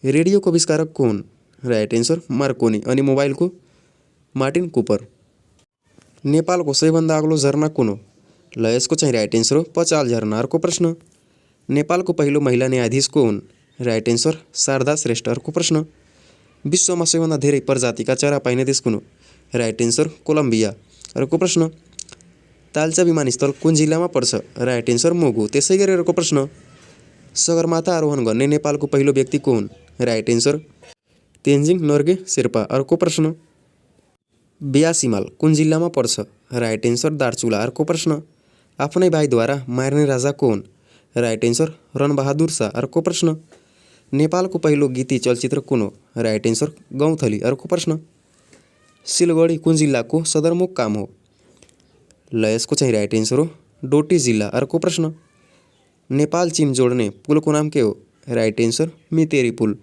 रेडियोको आविष्कारक को हुन्? राइट एन्सर मार्कोनी अनि मोबाइलको मार्टिन कुपर। नेपालको सबैभन्दा अग्लो झरना कुन हो? ल यसको चाहिँ राइट एन्सर हो पचाल झरना। अर्को प्रश्न, नेपालको पहिलो महिला न्यायाधीश को हुन्? Right answer Sharda Shrestha. अर्को प्रश्न, विश्वमा सबैभन्दा धेरै प्रजातिका चरा पाइने देश कुन हो? Right answer Colombia. अर्को प्रश्न, ताल्चा विमानस्थल कुन जिल्लामा पर्छ? Right answer Mugu. त्यसै गरी अर्को प्रश्न, सगरमाथा आरोहण गर्ने नेपालको पहिलो व्यक्ति को हुन्? Right answer Tenzing Norgay Sherpa. अर्को प्रश्न, बियासिमाल कुन जिल्लामा पर्छ? Right answer Darchula. अर्को प्रश्न, आफ्नै भाइद्वारा मार्ने राजा को हुन्? Right answer Ran Bahadur Shah. अर्को प्रश्न, नेपालको पहिलो गीती चलचित्र कुन हो? राइट एन्सर गौँथली। अर्को प्रश्न, सिलगढी कुन जिल्लाको सदरमुकाम हो? ल यसको चाहिँ राइट एन्सर हो डोटी जिल्ला। अर्को प्रश्न, नेपाल चीन जोड्ने पुलको नाम के हो? राइट एन्सर मितेरी पुल।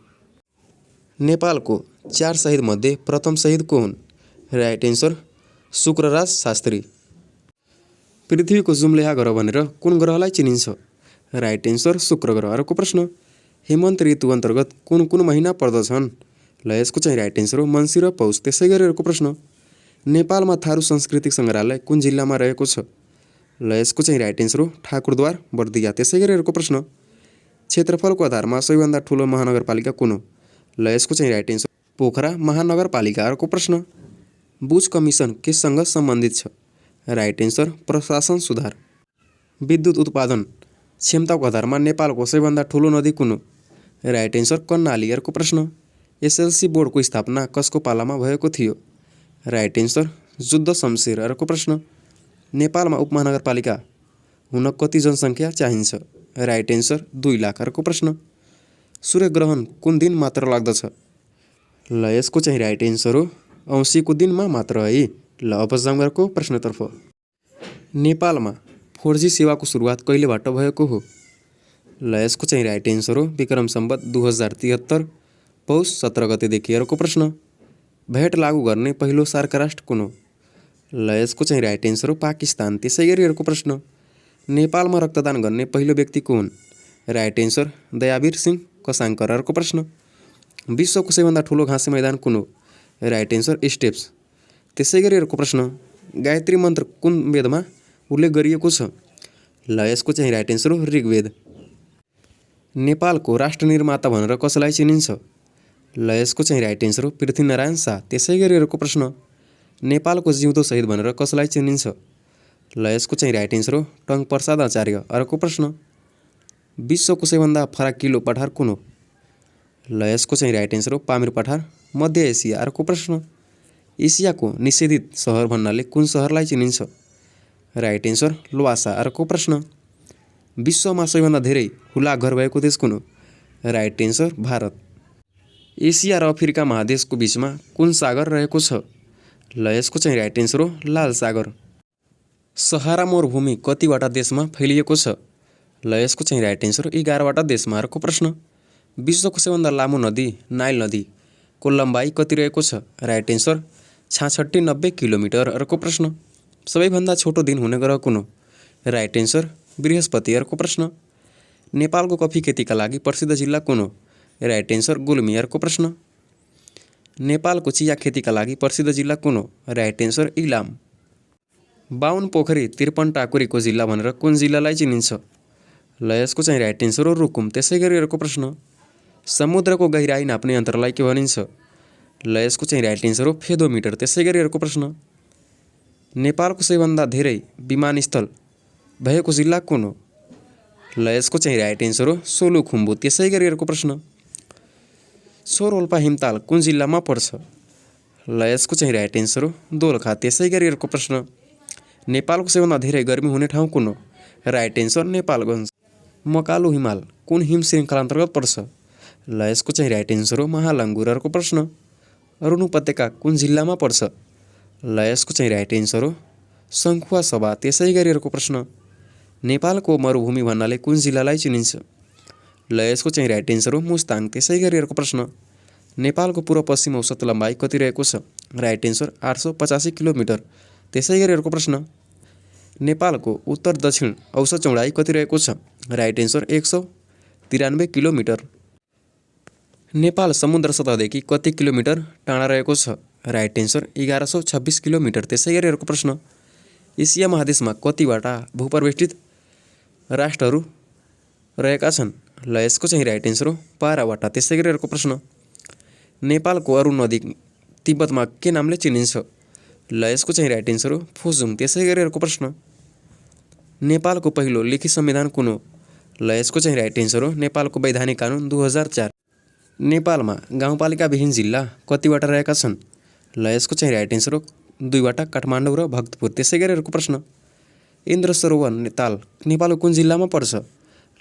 नेपालको 4 शहीद मध्ये प्रथम शहीद को हुन्? राइट एन्सर शुक्रराज शास्त्री। पृथ्वीको जुम्ल्याहा ग्रह भनेर कुन ग्रहलाई चिनिन्छ? राइट एन्सर शुक्र ग्रह। अर्को प्रश्न, हेमन्त ऋतु अन्तर्गत कुन कुन महिना पर्दछन्? ल यसको चाहिँ राइट एन्सर हो मङ्सिर र पौष। त्यसै गरी अर्को प्रश्न, नेपालमा थारू सांस्कृतिक सङ्ग्रहालय कुन जिल्लामा रहेको छ? ल यसको चाहिँ राइट एन्सर हो ठाकुरद्वार बर्दिया। त्यसै गरी अर्को प्रश्न, क्षेत्रफलको आधारमा सबैभन्दा ठुलो महानगरपालिका कुन हो? ल यसको चाहिँ राइट एन्सर पोखरा महानगरपालिका। अर्को प्रश्न, बुच कमिसन केसँग सम्बन्धित छ? राइट एन्सर प्रशासन सुधार। विद्युत उत्पादन क्षमताको आधारमा नेपालको सबैभन्दा ठुलो नदी कुन हो? Right answer Karnali. अर्को प्रश्न, एसएलसी बोर्डको स्थापना कसको पालामा भएको थियो? Right answer Juddha Shamsher. अर्को प्रश्न, नेपालमा उपमहानगरपालिका हुन कति जनसङ्ख्या चाहिन्छ? Right answer 2 lakh. अर्को प्रश्न, सूर्यग्रहण कुन दिन मात्र लाग्दछ? ल यसको चाहिँ राइट एन्सर हो औँसीको दिनमा मात्र है। ल अब जाउँ अर्को प्रश्नतर्फ। नेपालमा 4G सेवाको सुरुवात कहिलेबाट भएको हो? ल यसको चाहिँ राइट एन्सर हो विक्रम सम्वत 2073 पौष 17 गतेदेखि। अर्को प्रश्न, भ्याट लागू गर्ने पहिलो सार्क राष्ट्र कुन हो? ल यसको चाहिँ राइट एन्सर हो पाकिस्तान। त्यसै गरी अर्को प्रश्न, नेपालमा रक्तदान गर्ने पहिलो व्यक्ति को हुन्? Right answer Dayavir Singh Kasankar. अर्को प्रश्न, विश्वको सबैभन्दा ठुलो घाँसे मैदान कुन हो? Right answer steppes. त्यसै गरी अर्को प्रश्न, गायत्री मन्त्र कुन वेदमा उल्लेख गरिएको छ? ल यसको चाहिँ राइट एन्सर हो ऋग्वेद। नेपालको राष्ट्र निर्माता भनेर कसलाई चिनिन्छ? ल यसको चाहिँ राइट एन्सर हो पृथ्वीनारायण शाह। त्यसै गरी अर्को प्रश्न, नेपालको जिउँदो शहीद भनेर कसलाई चिनिन्छ? ल यसको चाहिँ राइट एन्सर हो टङ्क प्रसाद आचार्य। अर्को प्रश्न, विश्वको सबैभन्दा फराकिलो पठार कुन हो? ल यसको चाहिँ राइट एन्सर हो पामिर पठार मध्य एसिया। अर्को प्रश्न, एसियाको निषेधित सहर भन्नाले कुन सहरलाई चिनिन्छ? Right answer Lwasa. अर्को प्रश्न, विश्वमा सबैभन्दा धेरै खुला घर भएको देश कुन हो? Right answer Bharat. एसिया र अफ्रिका महादेशको बिचमा कुन सागर रहेको छ? ल यसको चाहिँ राइट एन्सर हो लाल सागर। सहारा मरुभूमि कतिवटा देशमा फैलिएको छ? ल यसको चाहिँ राइट एन्सर हो 11वटा देशमा। अर्को प्रश्न, विश्वको सबैभन्दा लामो नदी नाइल नदीको लम्बाइ कति रहेको छ? Right answer 66-90 kilometre. अर्को प्रश्न, सबैभन्दा छोटो दिन हुने ग्रह कुन हो? राइट एन्सर बृहस्पति। अर्को प्रश्न, नेपालको कफी खेतीका लागि प्रसिद्ध जिल्ला कुन हो? Right answer Gulmi. अर्को प्रश्न, नेपालको चिया खेतीका लागि प्रसिद्ध जिल्ला कुन हो? Right answer Ilam. 52 पोखरी 53 टाकुरीको जिल्ला भनेर कुन जिल्लालाई चिनिन्छ? ल यसको चाहिँ राइट एन्सर हो रुकुम। त्यसै गरी अर्को प्रश्न, समुद्रको गहिराई नाप्ने यन्त्रलाई के भनिन्छ? ल यसको चाहिँ राइट एन्सर हो फेदोमिटर। त्यसै गरी अर्को प्रश्न, नेपालको सबैभन्दा धेरै विमानस्थल भएको जिल्ला कुन हो? ल यसको चाहिँ राइट एन्सर हो सोलुखुम्बु। त्यसै गरी अर्को प्रश्न, सोरोल्पा हिमताल कुन जिल्लामा पर्छ? ल यसको चाहिँ राइट एन्सर हो दोलखा। त्यसै गरी अर्को प्रश्न, नेपालको सबैभन्दा धेरै गर्मी हुने ठाउँ कुन हो? Right answer Nepalgunj. मकालु हिमाल कुन हिम श्रृङ्खला अन्तर्गत पर्छ? ल यसको चाहिँ राइट एन्सर हो महालङ्गुर। अर्को प्रश्न, अरुण उपत्यका कुन जिल्लामा पर्छ? ल यसको चाहिँ राइट एन्सर हो सङ्खुवासभा। त्यसै गरी अर्को प्रश्न, नेपालको मरुभूमि भन्नाले कुन जिल्लालाई चिनिन्छ? ल यसको चाहिँ राइट एन्सर हो मुस्ताङ। त्यसै गरी अर्को प्रश्न, नेपालको पूर्व पश्चिम औसत लम्बाइ कति रहेको छ? Right answer 885 kilometre. त्यसै गरी अर्को प्रश्न, नेपालको उत्तर दक्षिण औसत चौडाइ कति रहेको छ? Right answer 193 kilometre. नेपाल समुद्र सतहदेखि कति किलोमिटर टाढा रहेको छ? Right answer 1126 kilometre. त्यसै गरी अर्को प्रश्न, एसिया महादेशमा कतिवटा भूपरिवेष्टित राष्ट्रहरू रहेका छन्? ल यसको चाहिँ राइट एन्सर हो 12वटा। त्यसै गरी अर्को प्रश्न, नेपालको अरुण नदी तिब्बतमा के नामले चिनिन्छ? ल यसको चाहिँ राइट एन्सर हो फुजुङ। त्यसै गरी अर्को प्रश्न, नेपालको पहिलो लिखित संविधान कुन हो? ल यसको चाहिँ राइट एन्सर हो नेपालको वैधानिक कानुन 2004। नेपालमा गाउँपालिकाविहीन जिल्ला कतिवटा रहेका छन्? ल यसको चाहिँ राइट एन्सर हो 2वटा काठमाडौँ र भक्तपुर। त्यसै गरी अर्को प्रश्न, इन्द्र सरोवर ताल नेपालको कुन जिल्लामा पर्छ?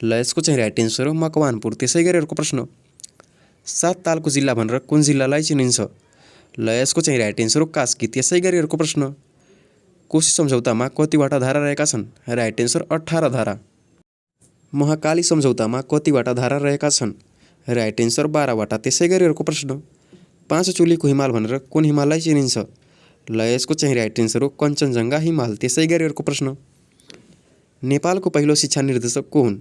ल यसको चाहिँ राइट एन्सर हो मकवानपुर। त्यसै गरी अर्को प्रश्न, 7 तालको जिल्ला भनेर कुन जिल्लालाई चिनिन्छ? ल यसको चाहिँ राइट एन्सर हो कास्की। त्यसै गरी अर्को प्रश्न, कोशी सम्झौतामा कतिवटा धारा रहेका छन्? राइट एन्सर 18 धारा। महाकाली सम्झौतामा कतिवटा धारा रहेका छन्? राइट एन्सर 12वटा। त्यसै गरी अर्को प्रश्न, 5 चुलीको हिमाल भनेर कुन हिमाललाई चिनिन्छ? ल यसको चाहिँ राइट एन्सर हो कञ्चनजङ्घा हिमाल। त्यसै गरी अर्को प्रश्न, नेपालको पहिलो शिक्षा निर्देशक को हुन्?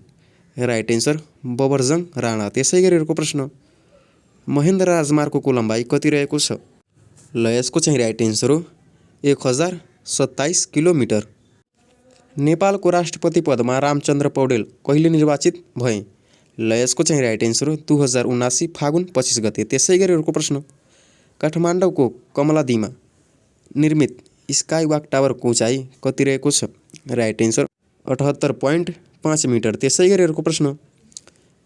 Right answer Babarjang Rana. त्यसै गरी अर्को प्रश्न, महेन्द्र राजमार्गको लम्बाइ कति रहेको छ? ल यसको चाहिँ राइट एन्सर हो 1027 किलोमिटर। नेपालको राष्ट्रपति पदमा रामचन्द्र पौडेल कहिले निर्वाचित भए? ल यसको चाहिँ राइट एन्सर हो 2079 फागुन 25 गते। त्यसै गरी अर्को प्रश्न, काठमाडौँको कमलादीमा निर्मित स्काई वाक टावरको उचाइ कति रहेको छ? Right answer 78.5 metre. त्यसै गरी अर्को प्रश्न,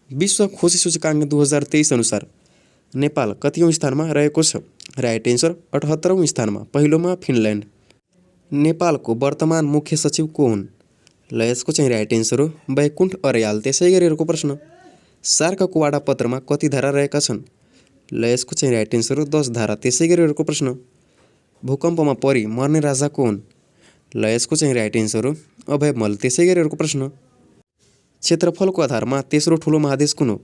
विश्व खुसी सूचकाङ्क 2023 अनुसार नेपाल कतिऔँ स्थानमा रहेको छ? राइट एन्सर 78औँ स्थानमा, पहिलोमा फिनल्यान्ड। नेपालको वर्तमान मुख्य सचिव को हुन्? ल यसको चाहिँ राइट एन्सर हो बैकुण्ठ अर्याल। त्यसै गरी अर्को प्रश्न, सार्कको वाडापत्रमा कति धारा रहेका छन्? ल यसको चाहिँ राइट एन्सर हो 10 धारा। त्यसै गरी अर्को प्रश्न, भूकम्पमा परि मर्ने राजा को हुन्? ल यसको चाहिँ राइट एन्सर हो अभय मल्ल। त्यसै गरी अर्को प्रश्न, क्षेत्रफलको आधारमा तेस्रो ठुलो महादेश कुन हो?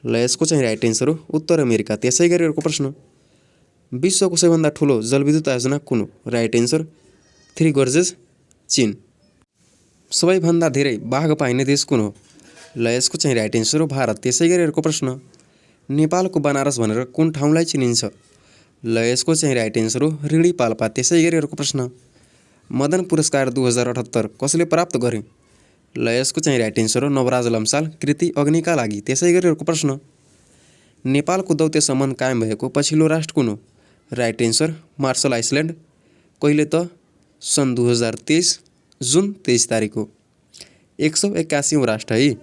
ल यसको चाहिँ राइट एन्सर हो उत्तर अमेरिका। त्यसै गरी अर्को प्रश्न, विश्वको सबैभन्दा ठुलो जलविद्युत आयोजना कुन हो? राइट एन्सर 3 गोर्जेस चीन। सबैभन्दा धेरै बाघ पाइने देश कुन हो? ल यसको चाहिँ राइट एन्सर हो भारत। त्यसै गरी अर्को प्रश्न, नेपालको बनारस भनेर कुन ठाउँलाई चिनिन्छ? ल यसको चाहिँ राइट एन्सर हो ऋणी पाल्पा। त्यसै गरी अर्को प्रश्न, मदन पुरस्कार 2078 कसले प्राप्त गरे? ल यसको चाहिँ राइट एन्सर हो नवराज लम्साल कृति अग्निका लागि। त्यसै गरी अर्को प्रश्न, नेपालको दौत्य सम्बन्ध कायम भएको पछिल्लो राष्ट्र कुन हो? Right answer Marshall Island. कहिले त? सन् 2023 जुन 23 तारिक हो। 181औँ राष्ट्र है।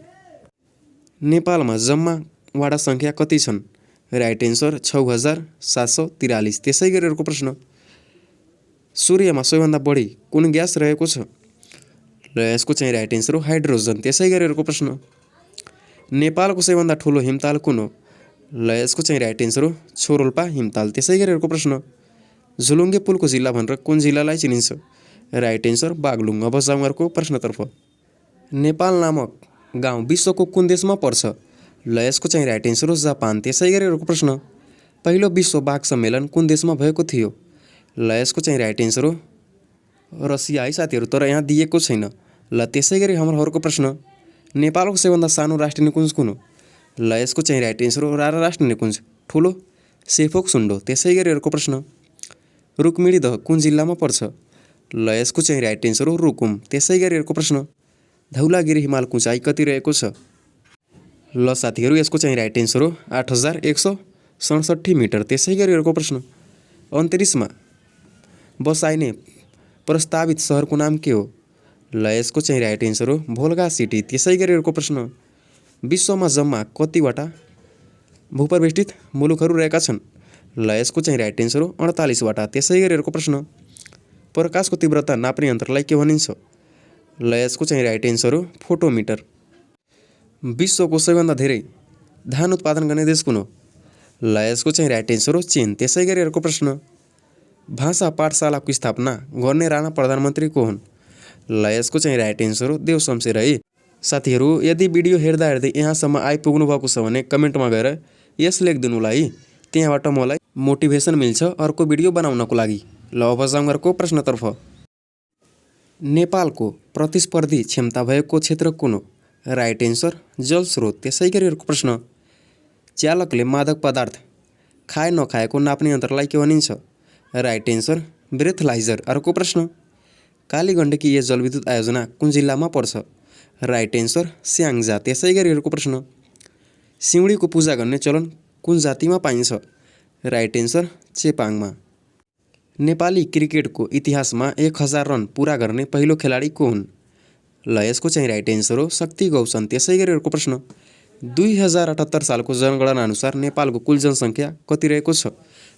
नेपालमा जम्मा वाडा सङ्ख्या कति छन्? Right answer 6743। त्यसै गरी अर्को प्रश्न, सूर्यमा सबैभन्दा बढी कुन ग्यास रहेको छ? ल यसको चाहिँ राइट एन्सर हो हाइड्रोजन। त्यसै गरी अर्को प्रश्न, नेपालको सबैभन्दा ठुलो हिमताल कुन हो? ल यसको चाहिँ राइट एन्सर हो छोरोल्पा हिमताल। त्यसै गरी अर्को प्रश्न, झुलुङ्गे पुलको जिल्ला भनेर कुन जिल्लालाई चिनिन्छ? Right answer Baglung. अब जाउँ अर्को प्रश्नतर्फ, नेपाल नामक गाउँ विश्वको कुन देशमा पर्छ? ल यसको चाहिँ राइट एन्सर हो जापान। त्यसै गरी अर्को प्रश्न, पहिलो विश्व बाघ सम्मेलन कुन देशमा भएको थियो? ल यसको चाहिँ राइट एन्सर हो रसिया है साथीहरू, तर यहाँ दिएको छैन। ल त्यसै गरी हाम्रो अर्को प्रश्न, नेपालको सबैभन्दा सानो राष्ट्रिय निकुञ्ज कुन हो? ल यसको चाहिँ राइट एन्सर हो रारा राष्ट्रिय निकुञ्ज। ठुलो सेफोक सुन्डो। त्यसै गरी अर्को प्रश्न, रुक्मिणी दह कुन जिल्लामा पर्छ? ल यसको चाहिँ राइट एन्सर हो रुकुम। त्यसै गरी अर्को प्रश्न, धौलागिरी हिमालको उचाइ कति रहेको छ? ल साथीहरू यसको चाहिँ राइट एन्सर हो 8167 मिटर। त्यसै गरी अर्को प्रश्न, अन्तरिक्षमा बसाइने प्रस्तावित सहरको नाम के हो? ल यसको चाहिँ राइट एन्सर हो भोल्गा सिटी। त्यसै गरी अर्को प्रश्न, विश्वमा जम्मा कतिवटा भूपरिवेष्टित मुलुकहरू रहेका छन्? ल यसको चाहिँ राइट एन्सर हो 48 वटा। त्यसै गरी अर्को प्रश्न, प्रकाशको तीव्रता नाप्ने यन्त्रलाई के भनिन्छ? ल यसको चाहिँ राइट एन्सर हो फोटोमिटर। विश्वको सबैभन्दा धेरै धान उत्पादन गर्ने देश कुन हो? ल यसको चाहिँ राइट एन्सर हो चीन। त्यसै गरी अर्को प्रश्न, भाषा पाठशालाको स्थापना गर्ने राणा प्रधानमन्त्री को हुन्? ल यसको चाहिँ राइट एन्सर हो देव शमशेर है। साथीहरू यदि भिडियो हेर्दा हेर्दै यहाँसम्म आइपुग्नु भएको छ भने कमेन्टमा गएर यस लेखिदिनुला है, त्यहाँबाट मलाई मोटिभेसन मिल्छ अर्को भिडियो बनाउनको लागि। ल अब जाउँ अर्को प्रश्नतर्फ, नेपालको प्रतिस्पर्धी क्षमता भएको क्षेत्र कुन हो? राइट एन्सर जलस्रोत। त्यसै गरी अर्को प्रश्न, चालकले मादक पदार्थ खाए नखाएको नाप्ने यन्त्रलाई के भनिन्छ? Right answer breathalyser. अर्को प्रश्न, कालीगण्डकी यो जलविद्युत आयोजना कुन जिल्लामा पर्छ? Right answer Syangja. त्यसै गरी अर्को प्रश्न, सिउँडीको पूजा गर्ने चलन कुन जातिमा पाइन्छ? Right answer चेपाङमा। नेपाली क्रिकेटको इतिहासमा 1000 रन पुरा गर्ने पहिलो खेलाडी को हुन्? ल यसको चाहिँ राइट एन्सर हो शक्ति गौचन। त्यसै गरी अर्को प्रश्न, 2078 सालको जनगणना अनुसार नेपालको कुल जनसङ्ख्या कति रहेको छ?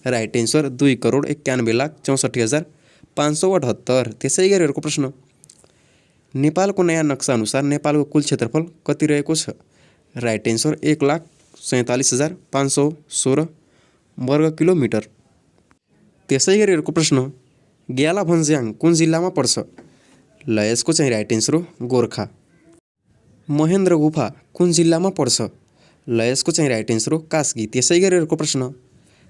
Right answer 2,91,64,578। त्यसै गरी अर्को प्रश्न, नेपालको नयाँ नक्सा अनुसार नेपालको कुल क्षेत्रफल कति रहेको छ? राइट एन्सर 1,47,516 वर्ग किलोमिटर। त्यसै गरी अर्को प्रश्न, ग्याला भन्ज्याङ कुन जिल्लामा पर्छ? ल यसको चाहिँ राइट एन्सर हो गोर्खा। महेन्द्र गुफा कुन जिल्लामा पर्छ? ल यसको चाहिँ राइट एन्सर हो कास्की। त्यसै गरी अर्को प्रश्न,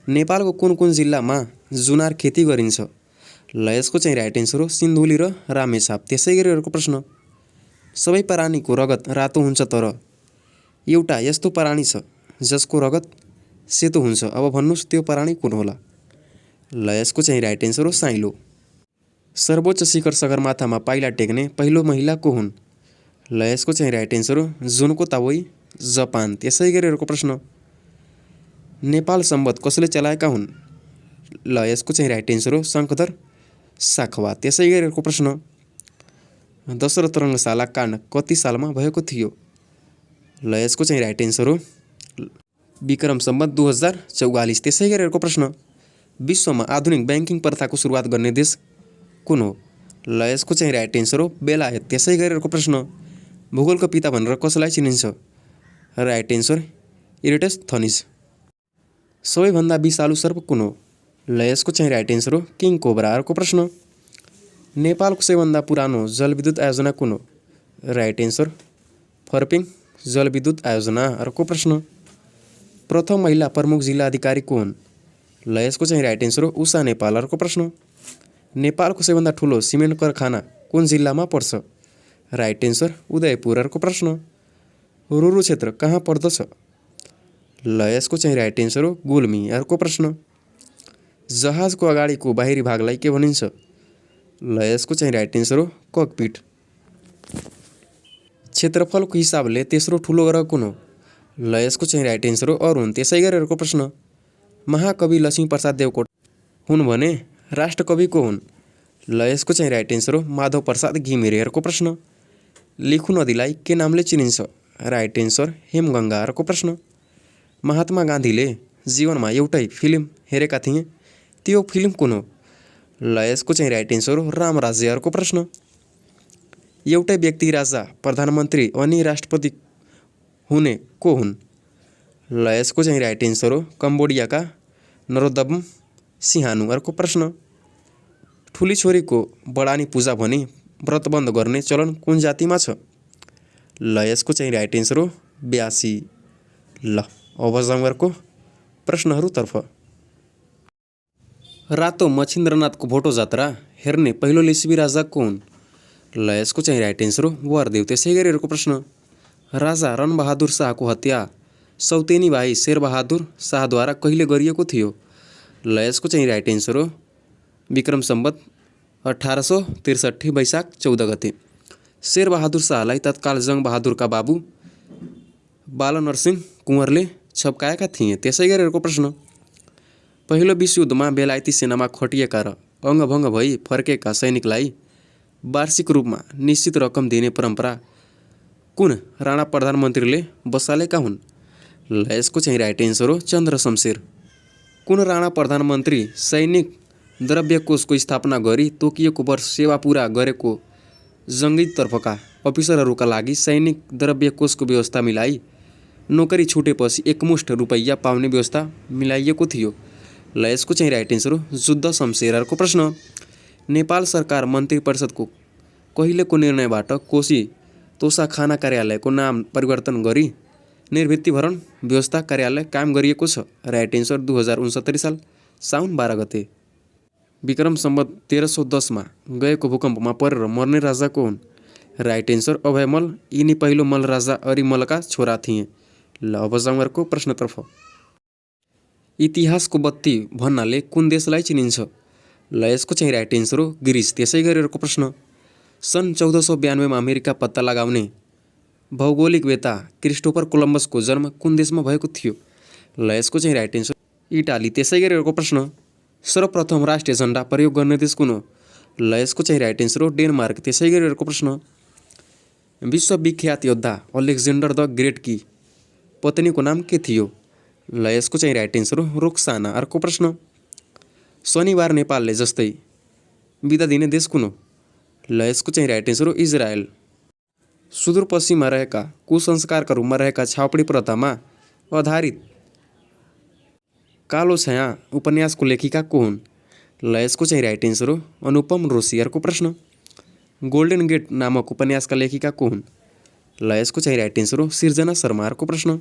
नेपालको कुन कुन जिल्लामा जुनार खेती गरिन्छ? ल यसको चाहिँ राइट एन्सर हो सिन्धुली र रामेछाप। त्यसै गरी अर्को प्रश्न, सबै प्राणीको रगत रातो हुन्छ तर एउटा यस्तो प्राणी छ जसको रगत सेतो हुन्छ, अब भन्नुहोस् त्यो प्राणी कुन होला? ल यसको चाहिँ राइट एन्सर हो साइलो। सर्वोच्च शिखर सगरमाथामा पाइला टेक्ने पहिलो महिला को हुन्? ल यसको चाहिँ राइट एन्सर हो जुनको तावोई जापान त्यसै गरी अर्को प्रश्न नेपाल सम्बन्ध कसले चलाएका हुन् ल यसको चाहिँ राइट एन्सर हो शङ्खधर साखवा त्यसै गरी अर्को प्रश्न दशरथ रङ्गशाला काण्ड कति सालमा भएको थियो ल यसको चाहिँ राइट एन्सर हो विक्रम सम्बत 2044 त्यसै गरी अर्को प्रश्न विश्वमा आधुनिक ब्याङ्किङ प्रथाको सुरुवात गर्ने देश कुन हो ल यसको चाहिँ राइट एन्सर हो बेलायत त्यसै गरी अर्को प्रश्न भूगोलको पिता भनेर कसलाई चिनिन्छ राइट एन्सर इरेटोस्थनिज सबैभन्दा विषालु सर्प कुन हो ल यसको चाहिँ राइट एन्सर हो किङ कोब्रा अर्को प्रश्न नेपालको सबैभन्दा पुरानो जलविद्युत आयोजना कुन हो राइट एन्सर फर्पिङ जलविद्युत आयोजना अर्को प्रश्न प्रथम महिला प्रमुख जिल्ला अधिकारी को हुन् ल यसको चाहिँ राइट एन्सर हो उषा नेपाल अर्को प्रश्न नेपालको सबैभन्दा ठुलो सिमेन्ट कारखाना कुन जिल्लामा पर्छ राइट एन्सर उदयपुर अर्को प्रश्न रुरु क्षेत्र कहाँ पर्दछ ल यसको चाहिँ राइट एन्सर हो गुल्मी अर्को प्रश्न जहाजको अगाडिको बाहिरी भागलाई के भनिन्छ ल यसको चाहिँ राइट एन्सर हो ककपिट क्षेत्रफलको हिसाबले तेस्रो ठुलो ग्रह कुन हो ल यसको चाहिँ राइट एन्सर हो अरुण त्यसै गरी अर्को प्रश्न महाकवि लक्ष्मीप्रसाद देवकोटा हुन् भने राष्ट्रकवि को हुन् ल यसको चाहिँ राइट एन्सर हो माधव प्रसाद घिमिरे अर्को प्रश्न लिखु नदीलाई के नामले चिनिन्छ राइट एन्सर हेमगङ्गा अर्को प्रश्न महात्मा गान्धीले जीवनमा एउटै फिल्म हेरेका थिए त्यो फिल्म कुन हो ल यसको चाहिँ राइट एन्सर हो रामराज्य अर्को प्रश्न एउटै व्यक्ति राजा प्रधानमन्त्री अनि राष्ट्रपति हुने को हुन् ल यसको चाहिँ राइट एन्सर हो कम्बोडियाका नरोदम सिंहानु अर्को प्रश्न ठुली छोरीको बडानी पूजा भनी व्रत बन्द गर्ने चलन कुन जातिमा छ ल यसको चाहिँ राइट एन्सर हो ब्यासी ल अब जाउँ अर्को प्रश्नहरूतर्फ रातो मच्छिन्द्रनाथको भोटो जात्रा हेर्ने पहिलो लिच्छवी राजा को हुन् ल यसको चाहिँ राइट एन्सर हो वरदेव त्यसै गरी अर्को प्रश्न राजा रणबहादुर शाहको हत्या सौतेनी भाइ शेरबहादुर शाहद्वारा कहिले गरिएको थियो ल यसको चाहिँ राइट एन्सर हो विक्रम सम्बत 1863 वैशाख 14 गते शेरबहादुर शाहलाई तत्काल जङ्गबहादुरका बाबु बालनरसिंह कुँवरले छप्काएका थिए त्यसै गरी अर्को प्रश्न पहिलो विश्वयुद्धमा बेलायती सेनामा खटिएका र अङ्गभङ्ग भई फर्केका सैनिकलाई वार्षिक रूपमा निश्चित रकम दिने परम्परा कुन राणा प्रधानमन्त्रीले बसालेका हुन् ल यसको चाहिँ राइट एन्सर हो चन्द्र शमशेर कुन राणा प्रधानमन्त्री सैनिक द्रव्य कोषको स्थापना गरी तोकिएको वर्ष सेवा पुरा गरेको जङ्गीतर्फका अफिसरहरूका लागि सैनिक द्रव्य कोषको व्यवस्था मिलाई नोकरी छुटेपछि एकमुष्ट रुपैयाँ पाउने व्यवस्था मिलाइएको थियो ल यसको चाहिँ राइट एन्सर हो जुद्ध शमशेरको प्रश्न नेपाल सरकार मन्त्री परिषदको कहिलेको निर्णयबाट कोशी तोसाखाना कार्यालयको नाम परिवर्तन गरी निर्वृत्तिभरण व्यवस्था कार्यालय कायम गरिएको छ राइट एन्सर 2069 साल साउन 12 गते विक्रम सम्बत 1310 गएको भूकम्पमा परेर मर्ने राजा को हुन् राइट एन्सर अभयमल यिनी पहिलो मल्ल राजा अरिमलका छोरा थिए ल अब जाउँ अर्को प्रश्नतर्फ इतिहासको बत्ती भन्नाले कुन देशलाई चिनिन्छ ल यसको चाहिँ राइट एन्सर हो ग्रिस त्यसै गरी अर्को प्रश्न सन् 1492 अमेरिका पत्ता लगाउने भौगोलिकवेत्ता क्रिस्टोफर कोलम्बसको जन्म कुन देशमा भएको थियो ल यसको चाहिँ राइट एन्सर इटाली त्यसै गरी अर्को प्रश्न सर्वप्रथम राष्ट्रिय झण्डा प्रयोग गर्ने देश कुन हो ल यसको चाहिँ राइट एन्सर हो डेनमार्क त्यसै गरी अर्को प्रश्न विश्वविख्यात योद्धा अलेक्जेन्डर द ग्रेटकी पत्नीको नाम के थियो ल यसको चाहिँ राइट एन्सर हो रोक्साना अर्को प्रश्न शनिबार नेपालले जस्तै बिदा दिने देश कुन हो ल यसको चाहिँ राइट एन्सर हो इजरायल सुदूरपश्चिममा रहेका कुसंस्कारका रूपमा रहेका छाउपडी प्रथामा आधारित कालो छाया उपन्यासको लेखिका को हुन् ल यसको चाहिँ राइट एन्सर हो अनुपम रोशी अर्को प्रश्न गोल्डन गेट नामक उपन्यासका लेखिका को हुन् ल यसको चाहिँ राइट एन्सर हो सिर्जना शर्मा अर्को प्रश्न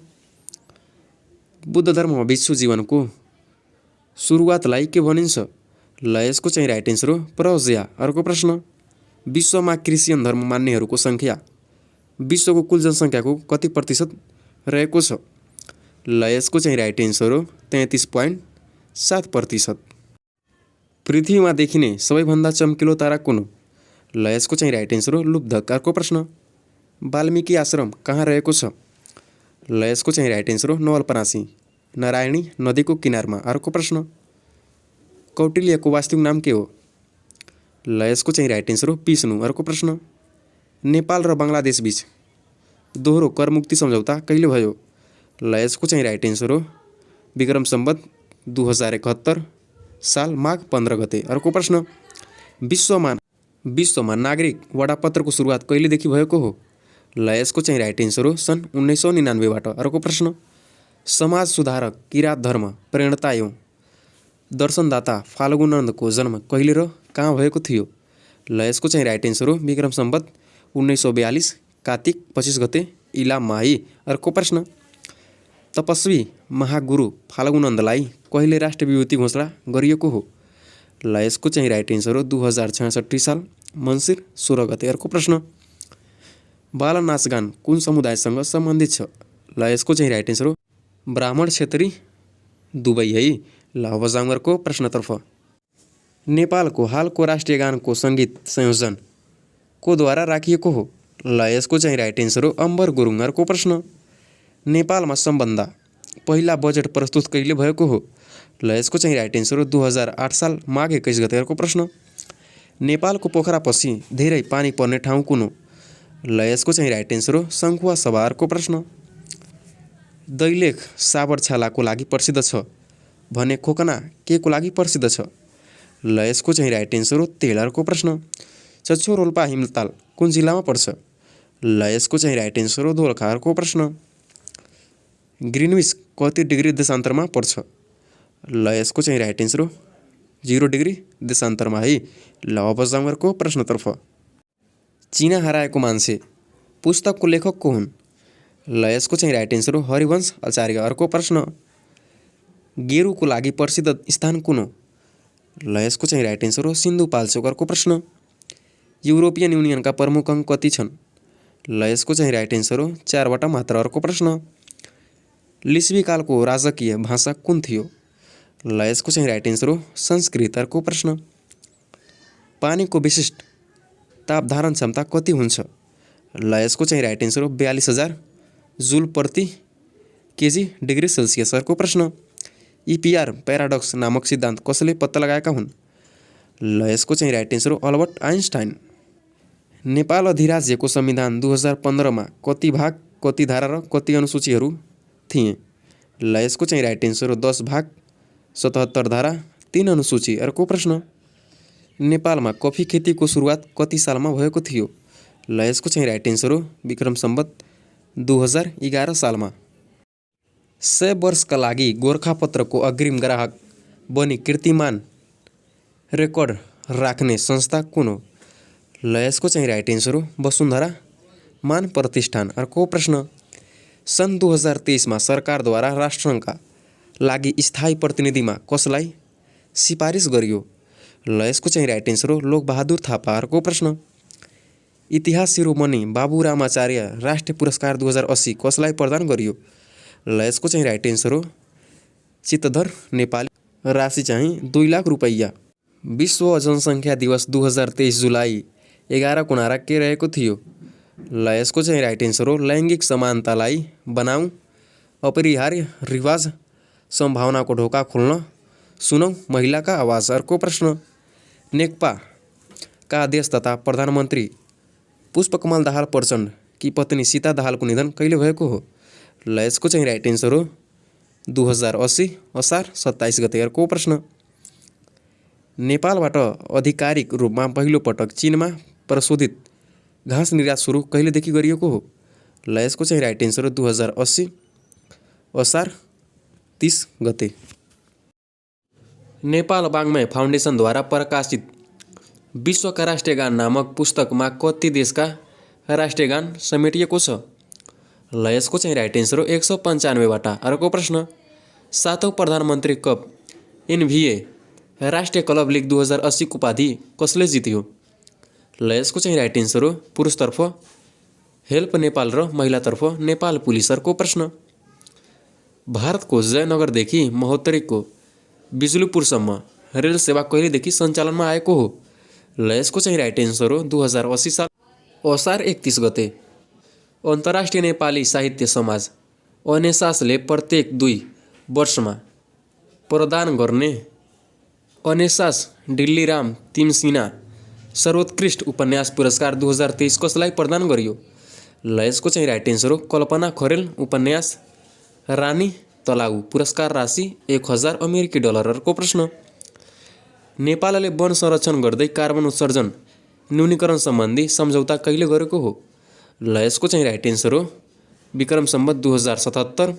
बुद्ध धर्ममा विश्व जीवनको सुरुवातलाई के भनिन्छ ल यसको चाहिँ राइट एन्सर हो प्रज्ञा अर्को प्रश्न विश्वमा क्रिस्चियन धर्म मान्नेहरूको सङ्ख्या विश्वको कुल जनसङ्ख्याको कति प्रतिशत रहेको छ ल यसको चाहिँ राइट एन्सर हो 33.7%। पृथ्वीमा देखिने सबैभन्दा चम्किलो तारा कुन हो ल यसको चाहिँ राइट एन्सर हो लुब्धक अर्को प्रश्न वाल्मिकी आश्रम कहाँ रहेको छ ल यसको चाहिँ राइट एन्सर हो नवलपरासी, नारायणी नदीको किनारमा। अर्को प्रश्न, कौटिल्यको वास्तविक नाम के हो? ल यसको चाहिँ राइट एन्सर हो विष्णु। अर्को प्रश्न, नेपाल र बङ्गलादेश बीच दोहोरो करमुक्ति सम्झौता कहिले भयो? ल यसको चाहिँ राइट एन्सर हो विक्रम सम्वत 2071 साल माघ 15 गते। अर्को प्रश्न, विश्वमा नागरिक वडापत्रको सुरुवात कहिलेदेखि भएको हो? ल यसको चाहिँ राइट एन्सर हो सन् 1999बाट। अर्को प्रश्न, समाज सुधारक किरात धर्म प्रेरणता एवं दर्शनदाता फाल्गुनन्दको जन्म कहिले र कहाँ भएको थियो? ल यसको चाहिँ राइट एन्सर हो विक्रम सम्वत 1942 कार्तिक 25 गते इलाममाही। अर्को प्रश्न, तपस्वी महागुरु फाल्गुनन्दलाई कहिले राष्ट्रिय विभूति घोषणा गरिएको हो? ल यसको चाहिँ राइट एन्सर हो 2066 साल मङ्सिर 16 गते। अर्को प्रश्न, बाल नाचगान कुन समुदायसँग सम्बन्धित छ? ल यसको चाहिँ राइट एन्सर हो ब्राह्मण क्षेत्री दुवै है। ल अब जाउँ अर्को प्रश्नतर्फ। नेपालको हालको राष्ट्रिय गानको सङ्गीत संयोजन को द्वारा राखिएको हो? ल यसको चाहिँ राइट एन्सर हो अम्बर गुरुङ। अर्को प्रश्न, नेपालमा सम्बन्ध पहिला बजेट प्रस्तुत कहिले भएको हो? ल यसको चाहिँ राइट एन्सर हो 2008 साल माघ 21 गते। अर्को प्रश्न, नेपालको पोखरापछि धेरै पानी पर्ने ठाउँ कुन हो? ल यसको चाहिँ राइट एन्सर हो सङ्खुवासभा। अर्को प्रश्न, दैलेख साबरछालाको लागि प्रसिद्ध छ भने खोकना के को लागि प्रसिद्ध छ? ल यसको चाहिँ राइट एन्सर हो तेल। अर्को प्रश्न, चच्छो रोल्पा हिमताल कुन जिल्लामा पर्छ? ल यसको चाहिँ राइट एन्सर हो दोलखा। अर्को प्रश्न, ग्रिनविच कति डिग्री देशान्तरमा पर्छ? ल यसको चाहिँ राइट एन्सर हो 0 डिग्री देशान्तरमा है। ल अब जाउँ अर्को प्रश्नतर्फ। चिना हराएको मान्छे पुस्तकको लेखक को हुन्? ल यसको चाहिँ राइट एन्सर हो हरिवंश आचार्य। अर्को प्रश्न, गेरुको लागि प्रसिद्ध स्थान कुन हो? ल यसको चाहिँ राइट एन्सर हो सिन्धुपाल्चोक। अर्को प्रश्न, युरोपियन युनियनका प्रमुख अङ्क कति छन्? ल यसको चाहिँ राइट एन्सर हो 4वटा मात्र। अर्को प्रश्न, लिच्छवी कालको राजकीय भाषा कुन थियो? ल यसको चाहिँ राइट एन्सर हो संस्कृत। अर्को प्रश्न, पानीको विशिष्ट ताप धारण क्षमता कति हुन्छ? ल यसको चाहिँ राइट एन्सर हो 42,000 जुल प्रति केजी डिग्री सेल्सियस। अर्को प्रश्न, इपिआर प्याराडक्स नामक सिद्धान्त कसले पत्ता लगाएका हुन्? ल यसको चाहिँ राइट एन्सर हो अल्बर्ट आइन्स्टाइन। नेपाल अधिराज्यको संविधान 2015मा कति भाग, कति धारा र कति अनुसूचीहरू थिए? ल यसको चाहिँ राइट एन्सर हो 10 भाग 77 धारा 3 अनुसूची। अर्को प्रश्न, नेपालमा कफी खेतीको सुरुवात कति सालमा भएको थियो? ल यसको चाहिँ राइट एन्सर हो विक्रम सम्वत 2011 सालमा। 100 वर्षका लागि गोरखापत्रको अग्रिम ग्राहक बनी कीर्तिमान रेकर्ड राख्ने संस्था कुन हो? ल यसको चाहिँ राइट एन्सर हो वसुन्धरा मान प्रतिष्ठान। अर्को प्रश्न, सन् 2023मा सरकारद्वारा राष्ट्रसङ्घका लागि स्थायी प्रतिनिधिमा कसलाई सिफारिस गरियो? ल यसको चाहिँ राइट एन्सर हो लोकबहादुर थापा। अर्को प्रश्न, इतिहास शिरोमणि बाबुरामाचार्य राष्ट्रिय पुरस्कार 2080 कसलाई प्रदान गरियो? ल यसको चाहिँ राइट एन्सर हो चित्तधर नेपाली। राशि चाहिँ 2 लाख रुपैयाँ। विश्व जनसङ्ख्या दिवस 2023 जुलाई 11 कुनारा के रहेको थियो? ल यसको चाहिँ राइट एन्सर हो लैङ्गिक समानतालाई बनाऊँ, अपरिहार्य रिवाज, सम्भावनाको ढोका खोल्न, सुनौ महिलाका आवाज। अर्को प्रश्न, नेकपाका अध्यक्ष तथा प्रधानमन्त्री पुष्पकमल दाहाल प्रचण्ड की पत्नी सीता दाहालको निधन कहिले भएको हो? ल यसको चाहिँ राइट एन्सर हो 2080 असार 27 गते। अर्को प्रश्न, नेपालबाट आधिकारिक रूपमा पहिलो पटक चीनमा प्रशोधित घाँस निर्यात सुरु कहिलेदेखि गरिएको हो? ल यसको चाहिँ राइट एन्सर हो 2080 असार 30 गते। नेपाल वाङ्मय फाउन्डेसनद्वारा प्रकाशित विश्वका राष्ट्रिय गान नामक पुस्तकमा कति देशका राष्ट्रिय गान समेटिएको छ? ल यसको चाहिँ राइट एन्सर हो 195वटा। अर्को प्रश्न, 7औं प्रधानमन्त्री कप एनभिए राष्ट्रिय क्लब लिग 2080 को उपाधि कसले जित्यो? ल यसको चाहिँ राइट एन्सर हो पुरुषतर्फ हेल्प नेपाल र महिलातर्फ नेपाल पुलिस। अर्को प्रश्न, भारतको जयनगरदेखि महोत्तरीको बिजुलीपुरसम्म रेल सेवा कहिलेदेखि सञ्चालनमा आएको हो? ल यसको चाहिँ राइट एन्सर हो 2080 साल असार 31 गते। अन्तर्राष्ट्रिय नेपाली साहित्य समाज अनेसासले प्रत्येक 2 वर्षमा प्रदान गर्ने अनेसास डिल्लीराम तिमसिना सर्वोत्कृष्ट उपन्यास पुरस्कार 2023 कसलाई प्रदान गरियो? ल यसको चाहिँ राइट एन्सर हो कल्पना खरेल उपन्यास रानी तलाउ। पुरस्कार राशि 1000 अमेरिकी डलरको प्रश्न। नेपालले वन संरक्षण गर्दै कार्बन उत्सर्जन न्यूनीकरण सम्बन्धी सम्झौता कहिले गरेको हो? ल यसको चाहिँ राइट एन्सर हो विक्रम सम्वत 2077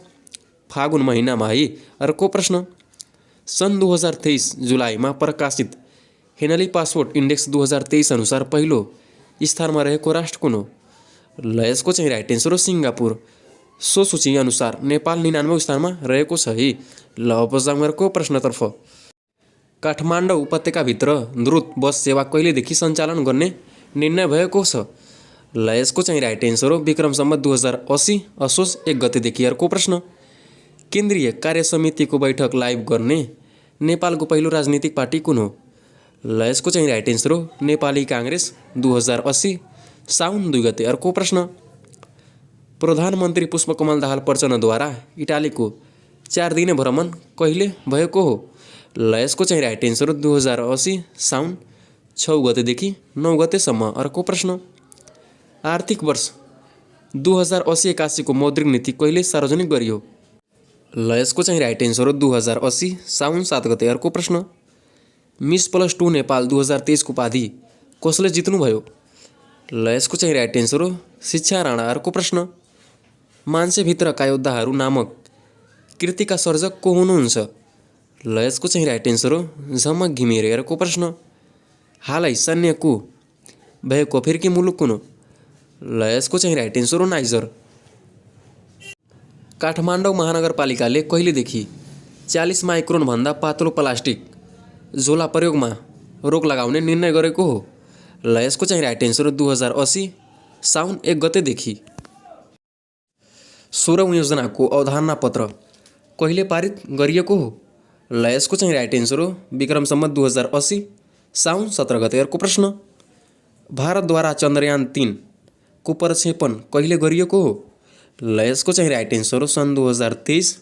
फागुन महिनामा है। अर्को प्रश्न। सन् 2023 जुलाईमा प्रकाशित हेनली पासपोर्ट इन्डेक्स 2023 अनुसार पहिलो स्थानमा रहेको राष्ट्र कुन हो? ल यसको चाहिँ राइट एन्सर हो सिङ्गापुर। सो सूची अनुसार नेपाल 99औं स्थानमा रहेको छ है। ल अब जाउँ अर्को प्रश्नतर्फ। काठमाडौँ उपत्यकाभित्र द्रुत बस सेवा कहिलेदेखि सञ्चालन गर्ने निर्णय भएको छ? ल यसको चाहिँ राइट एन्सर हो विक्रम सम्वत 2080 असोज 1 गतेदेखि। अर्को प्रश्न। केन्द्रीय कार्य समितिको बैठक लाइभ गर्ने नेपालको पहिलो राजनीतिक पार्टी कुन हो? ल यसको चाहिँ राइट एन्सर हो नेपाली काङ्ग्रेस 2080 साउन 2 गते। अर्को प्रश्न। प्रधानमन्त्री पुष्पकमल दाहाल प्रचण्डद्वारा इटालीको 4 दिने भ्रमण कहिले भएको हो? ल यसको चाहिँ राइट एन्सर हो 2080 साउन 6 गतेदेखि 9 गतेसम्म। अर्को प्रश्न। आर्थिक वर्ष 2080-81 को मौद्रिक नीति कहिले सार्वजनिक गरियो? ल यसको चाहिँ राइट एन्सर हो 2080 साउन 7 गते। अर्को प्रश्न। मिस प्लस 2 नेपाल 2023 को उपाधि कसले जित्नुभयो? ल यसको चाहिँ राइट एन्सर हो शिक्षा राणा। अर्को प्रश्न। मान्छेभित्रका योद्धाहरू नामक कृतिका सर्जक को हुनुहुन्छ? ल यसको चाहिँ राइट एन्सर हो झमक घिमिरे। अर्को प्रश्न। हालै सैन्यको भएको फिर्की मुलुक कुन हो? ल यसको चाहिँ राइट एन्सर हो नाइजर। काठमाडौँ महानगरपालिकाले कहिलेदेखि 40 माइक्रोनभन्दा पातलो प्लास्टिक झोला प्रयोगमा रोक लगाउने निर्णय गरेको हो? ल यसको चाहिँ राइट एन्सर हो 2080 साउन 1 गतेदेखि। 16औं योजनाको अवधारणा पत्र कहिले पारित गरिएको हो? ल यसको चाहिँ राइट एन्सर हो विक्रम सम्वत 2080 साउन 17 गते। अर्को प्रश्न। भारतद्वारा चन्द्रयान 3 को प्रक्षेपण कहिले गरिएको हो? ल यसको चाहिँ राइट एन्सर हो सन् 2023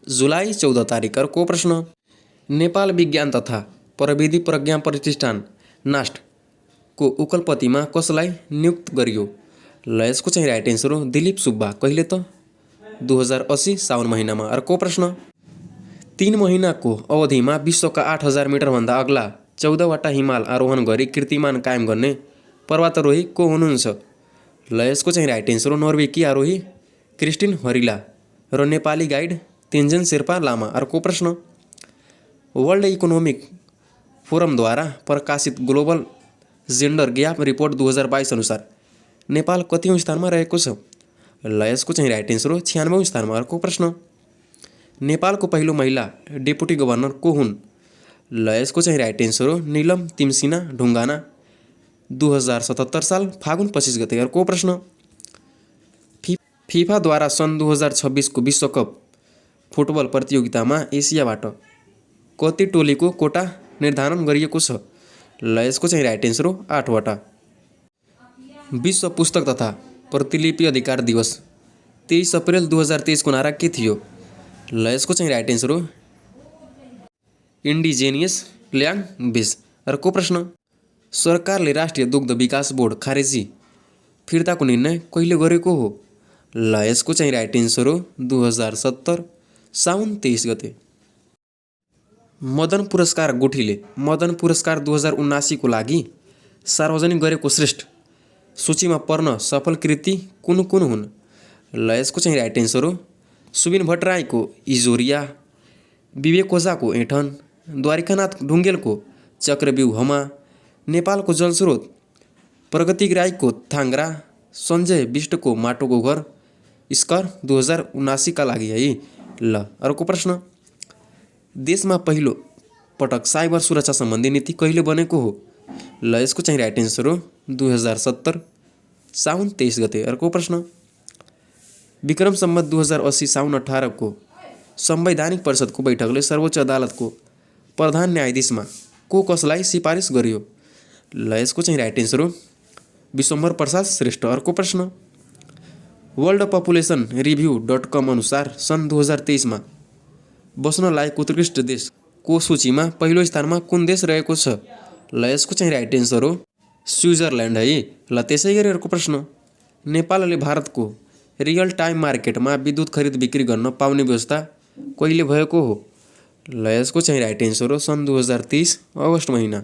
जुलाई 14 तारिक। अर्को प्रश्न। नेपाल विज्ञान तथा प्रविधि प्रज्ञा प्रतिष्ठान नास्ट को उकुलपतिमा कसलाई नियुक्त गरियो? ल यसको चाहिँ राइट एन्सर हो दिलीप सुब्बा। कहिले त 2080 साउन महिनामा। अर्को प्रश्न। 3 महिनाको अवधिमा विश्वका 8000 मिटरभन्दा अग्ला 14वटा हिमाल आरोहण गरी कीर्तिमान कायम गर्ने पर्वतारोही को हुनुहुन्छ? ल यसको चाहिँ राइट एन्सर हो नर्वेकी आरोही क्रिस्टिन हरिला र नेपाली गाइड तेन्जिन शेर्पा लामा। अर्को प्रश्न। वर्ल्ड इकोनोमिक फोरमद्वारा प्रकाशित ग्लोबल जेन्डर ग्याप रिपोर्ट 2022 अनुसार नेपाल कतिौं स्थानमा रहेको छ? ल यसको चाहिँ राइट एन्सर हो 96औं स्थानमा। अर्को प्रश्न। नेपालको पहिलो महिला डेपुटी गभर्नर को हुन्? ल यसको चाहिँ राइट एन्सर हो नीलम तिमसिना ढुङ्गाना 2077 साल फागुन 25 गते। अर्को प्रश्न। फिफाद्वारा सन् 2026 को विश्वकप फुटबल प्रतियोगितामा एसियाबाट कति टोलीको कोटा निर्धारण गरिएको छ? ल यसको चाहिँ राइट एन्सर हो 8वटा। विश्व पुस्तक तथा प्रतिलिपि अधिकार दिवस 23 अप्रेल 2023 को नारा के थियो? ल यसको चाहिँ राइट एन्सर हो इन्डिजेनियस ल्याङ्ग्वेज। अर्को प्रश्न। सरकारले राष्ट्रिय दुग्ध विकास बोर्ड खारेजी फिर्ताको निर्णय कहिले गरेको हो? ल यसको चाहिँ राइट एन्सर हो 2070 साउन 23 गते। मदन पुरस्कार गुठीले मदन पुरस्कार 2079 को लागि सार्वजनिक गरेको श्रेष्ठ सूचीमा पर्न सफल कृति कुन कुन हुन्? ल यसको चाहिँ राइट एन्सर हो सुबिन भट्टराईको इजोरिया, विवेक ओझाको ऐठन, द्वारिकानाथ ढुङ्गेलको चक्रव्यूहमा, नेपालको जलस्रोत प्रगति राईको थाङ्ग्रा, सञ्जय विष्टको माटोको घर स्कर 2079 का लागि है। ल अर्को प्रश्न। देशमा पहिलो पटक साइबर सुरक्षा सम्बन्धी नीति कहिले बनेको हो? ल यसको चाहिँ राइट एन्सर हो 2070 साउन 23 गते। अर्को प्रश्न। विक्रम सम्वत 2080 साउन 18 को संवैधानिक परिषदको बैठकले सर्वोच्च अदालतको प्रधान न्यायाधीशमा को कसलाई सिफारिस गरियो? ल यसको चाहिँ राइट एन्सर हो विश्वम्भर प्रसाद श्रेष्ठ। अर्को प्रश्न। वर्ल्ड पपुलेसन रिभ्यू.com अनुसार सन् 2023मा बस्न लायक उत्कृष्ट देशको सूचीमा पहिलो स्थानमा कुन देश रहेको छ? ल यसको चाहिँ राइट एन्सर हो स्विजरल्यान्ड है। ल त्यसै गरी अर्को प्रश्न, नेपालले भारतको रियल टाइम मार्केटमा विद्युत खरिद बिक्री गर्न पाउने व्यवस्था कहिले भएको हो? ल यसको चाहिँ राइट एन्सर हो सन् 2023 अगस्त महिना।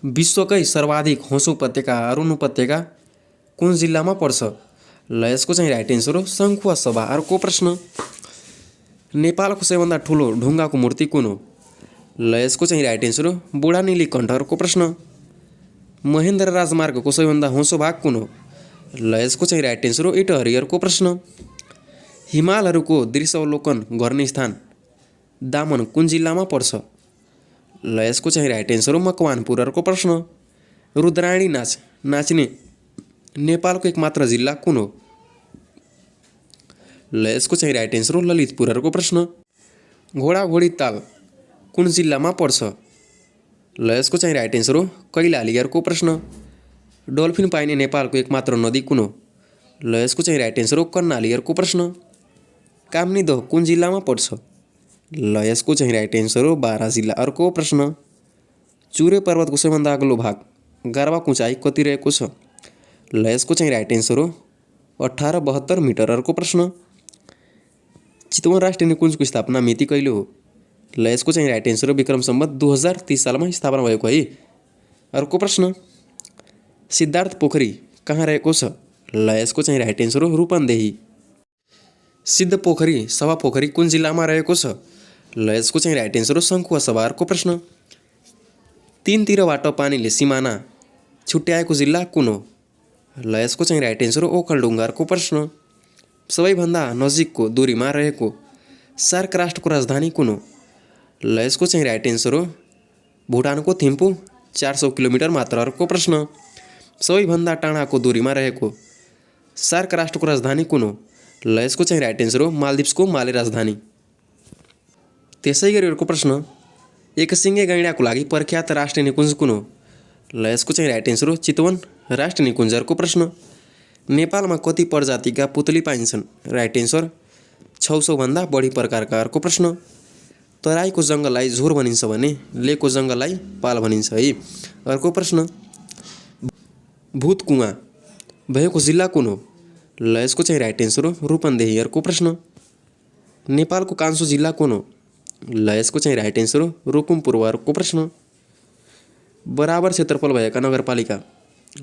विश्वकै सर्वाधिक होसो उपत्यका अरुण उपत्यका कुन जिल्लामा पर्छ? ल यसको चाहिँ राइट एन्सर हो सङ्खुवासभा। अर्को प्रश्न, नेपालको सबैभन्दा ठुलो ढुङ्गाको मूर्ति कुन हो? ल यसको चाहिँ राइट एन्सर हो बुढा नीलकण्ठ। अर्को प्रश्न, महेन्द्र राजमार्गको सबैभन्दा होसो भाग कुन हो? ल यसको चाहिँ राइट एन्सर हो इटहरी। अर्को प्रश्न, हिमालहरूको दृश्यावलोकन गर्ने स्थान दामन कुन जिल्लामा पर्छ? ल यसको चाहिँ राइट एन्सर हो मकवानपुर। अर्को प्रश्न, रुद्राणी नाच नाच्ने नेपालको एकमात्र जिल्ला कुन हो? ल यसको चाहिँ राइट एन्सर हो ललितपुर। अर्को प्रश्न, घोडाघोडी ताल कुन जिल्लामा पर्छ? ल यसको चाहिँ राइट एन्सर हो कैलाली। अर्को प्रश्न, डल्फिन पाइने नेपालको एकमात्र नदी कुन हो? ल यसको चाहिँ राइट एन्सर हो कर्णाली। अर्को प्रश्न, कामनीदह कुन जिल्लामा पर्छ? ल यसको चाहिँ राइट एन्सर हो बारा जिल्ला। अर्को प्रश्न, चुरे पर्वतको सबैभन्दा अग्लो भाग गारवाको उचाइ कति रहेको छ? ल यसको चाहिँ राइट एन्सर हो 1872 मिटर। अर्को प्रश्न, चितवन राष्ट्रिय निकुञ्जको स्थापना मिति कहिले हो? ल यसको चाहिँ राइट एन्सर हो विक्रम सम्वत 2030 सालमा स्थापना भएको है। अर्को प्रश्न, सिद्धार्थ पोखरी कहाँ रहेको छ? ल यसको चाहिँ राइट एन्सर हो रूपन्देही। सिद्ध पोखरी सभा पोखरी कुन जिल्लामा रहेको छ? ल यसको चाहिँ राइट एन्सर हो सङ्खुवासभा। अर्को प्रश्न, तीनतिरबाट पानीले सिमाना छुट्याएको जिल्ला कुन हो? ल यसको चाहिँ राइट एन्सर हो ओखलढुङ्गा। अर्को प्रश्न, सबैभन्दा नजिकको दूरीमा रहेको सार्क राष्ट्रको राजधानी कुन हो? ल यसको चाहिँ राइट एन्सर हो भुटानको थिम्पू 400 किलोमिटर मात्र। अर्को प्रश्न, सबैभन्दा टाढाको दूरीमा रहेको सार्क राष्ट्रको राजधानी कुन हो? ल यसको चाहिँ राइट एन्सर हो मालदिप्सको माले राजधानी। त्यसै गरी अर्को प्रश्न, एकसिङ्गे गैँडाको लागि प्रख्यात राष्ट्रिय निकुञ्ज कुन हो? ल यसको चाहिँ राइट एन्सर हो चितवन राष्ट्रिय निकुञ्ज। अर्को प्रश्न, नेपालमा कति प्रजातिका पुतली पाइन्छन्? राइट एन्सर 600 भन्दा बढी प्रकारका। अर्को प्रश्न, तराईको जङ्गललाई झोर भनिन्छ भने लेको जङ्गललाई पाल भनिन्छ है। अर्को प्रश्न, भूतकुवा भएको जिल्ला कुन हो? ल यसको चाहिँ राइट एन्सर हो रूपन्देही। अर्को प्रश्न, नेपालको कान्सो जिल्ला कुन हो? ल यसको चाहिँ राइट एन्सर हो रुकुम पूर्व। अर्को प्रश्न, बराबर क्षेत्रफल भएका नगरपालिका?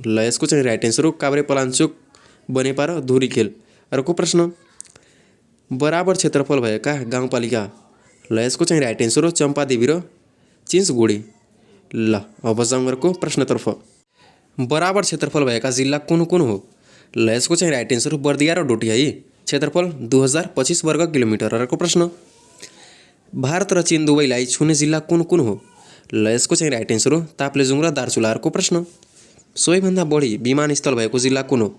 ल यसको चाहिँ राइट एन्सर हो काभ्रेपलाञ्चोक बनेपा र धुरीखेल। अर्को प्रश्न, बराबर क्षेत्रफल भएका गाउँपालिका? ल यसको चाहिँ राइट एन्सर हो चम्पादेवी र चिन्चगुडी। ल अब जाउँ अर्को प्रश्नतर्फ, बराबर क्षेत्रफल भएका जिल्ला कुन कुन हो? ल यसको चाहिँ राइट एन्सर हो बर्दिया र डोटी है। क्षेत्रफल 2025 वर्ग किलोमिटर। अर्को प्रश्न, भारत र चीन दुवैलाई छुने जिल्ला कुन कुन हो? ल यसको चाहिँ राइट एन्सर हो ताप्लेजुङ र दार्चुला। अर्को प्रश्न, सबैभन्दा बढी विमानस्थल भएको जिल्ला कुन हो?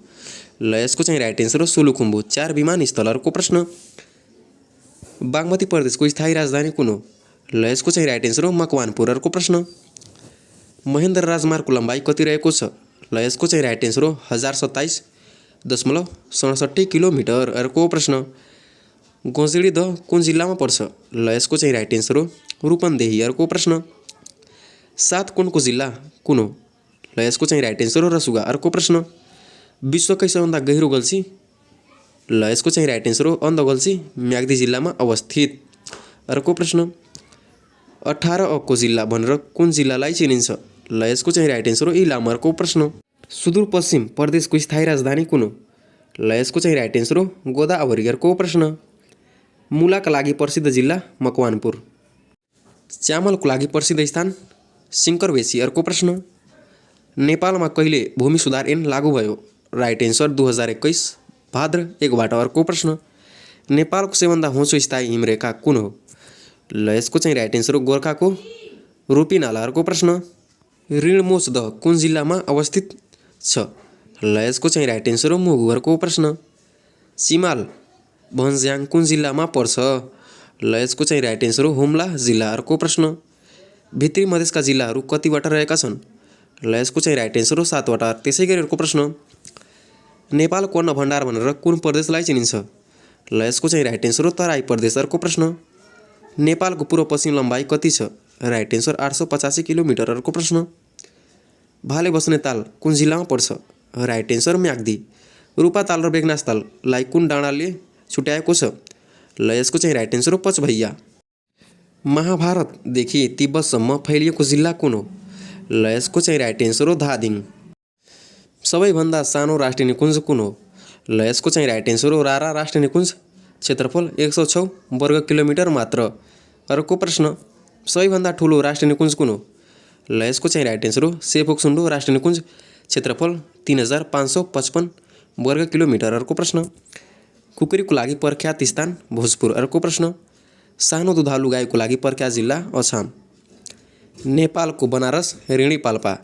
ल यसको चाहिँ राइट एन्सर हो सोलुखुम्बु 4 विमानस्थल। अर्को प्रश्न, बागमती प्रदेशको स्थायी राजधानी कुन हो? ल यसको चाहिँ राइट एन्सर हो मकवानपुर। अर्को प्रश्न, महेन्द्र राजमार्गको लम्बाइ कति रहेको छ? ल यसको चाहिँ राइट एन्सर हो 1027.67 किलोमिटर। अर्को प्रश्न, गौँजडीदह कुन जिल्लामा पर्छ? ल यसको चाहिँ राइट एन्सर हो रूपन्देही। अर्को प्रश्न, सात कुनको जिल्ला कुन हो? ल यसको चाहिँ राइट एन्सर हो रसुगा। अर्को प्रश्न, विश्वकै सबैभन्दा गहिरो गल्छी? ल यसको चाहिँ राइट एन्सर हो अन्ध गल्छी म्याग्दी जिल्लामा अवस्थित। अर्को प्रश्न, 18 अको जिल्ला भनेर कुन जिल्लालाई चिनिन्छ? ल यसको चाहिँ राइट एन्सर हो इलाम। अर्को प्रश्न, सुदूरपश्चिम प्रदेशको स्थायी राजधानी कुन हो? ल यसको चाहिँ राइट एन्सर हो गोदावरी। अर्को प्रश्न, मुलाका लागि प्रसिद्ध जिल्ला मकवानपुर, चामलको लागि प्रसिद्ध स्थान सिङ्करवेसी। अर्को प्रश्न, नेपालमा कहिले भूमि सुधार ऐन लागू भयो? राइट एन्सर 2021 भाद्र 1बाट। अर्को प्रश्न, नेपालको सबैभन्दा होचो स्थायी हिमरेखा कुन हो? ल यसको चाहिँ राइट एन्सर हो गोर्खाको रूपीनाला। अर्को प्रश्न, ऋणमोचदह कुन जिल्लामा अवस्थित छ? ल यसको चाहिँ राइट एन्सर हो मुगु। अर्को प्रश्न, चिमाल भन्ज्याङ कुन जिल्लामा पर्छ? ल यसको चाहिँ राइट एन्सर हो हुम्ला जिल्ला। अर्को प्रश्न, भित्री मधेसका जिल्लाहरू कतिवटा रहेका छन्? ल यसको चाहिँ राइट एन्सर हो 7वटा। त्यसै गरी अर्को प्रश्न, नेपालको अन्न भण्डार भनेर कुन प्रदेशलाई चिनिन्छ? ल यसको चाहिँ राइट एन्सर हो तराई प्रदेश। अर्को प्रश्न, नेपालको पूर्व पश्चिम लम्बाइ कति छ? Right answer 885 kilometre. अर्को प्रश्न, भाले बस्ने ताल कुन जिल्लामा पर्छ? Right answer Myagdi. रूपा ताल र बेगनास ताललाई कुन डाँडाले छुट्याएको छ? ल यसको चाहिँ राइट एन्सर हो पचभैया। महाभारतदेखि तिब्बतसम्म फैलिएको जिल्ला कुन हो? ल यसको चाहिँ राइट एन्सर हो धादिङ। सबैभन्दा सानो राष्ट्रिय निकुञ्ज कुन हो? ल यसको चाहिँ राइट एन्सर हो रारा राष्ट्रिय निकुञ्ज। क्षेत्रफल 106 वर्ग किलोमिटर मात्र। अर्को प्रश्न, सबैभन्दा ठुलो राष्ट्रिय निकुञ्ज कुन हो? ल यसको चाहिँ राइट एन्सर हो सेफोक्सुन्डो राष्ट्रिय निकुञ्ज। क्षेत्रफल 3555 वर्ग किलोमिटर। अर्को प्रश्न, कुकुरीको लागि प्रख्यात स्थान भोजपुर। अर्को प्रश्न, सानो दुधालु गाईको लागि प्रख्यात जिल्ला अछाम। नेपालको बनारस ऋणी पाल्पा।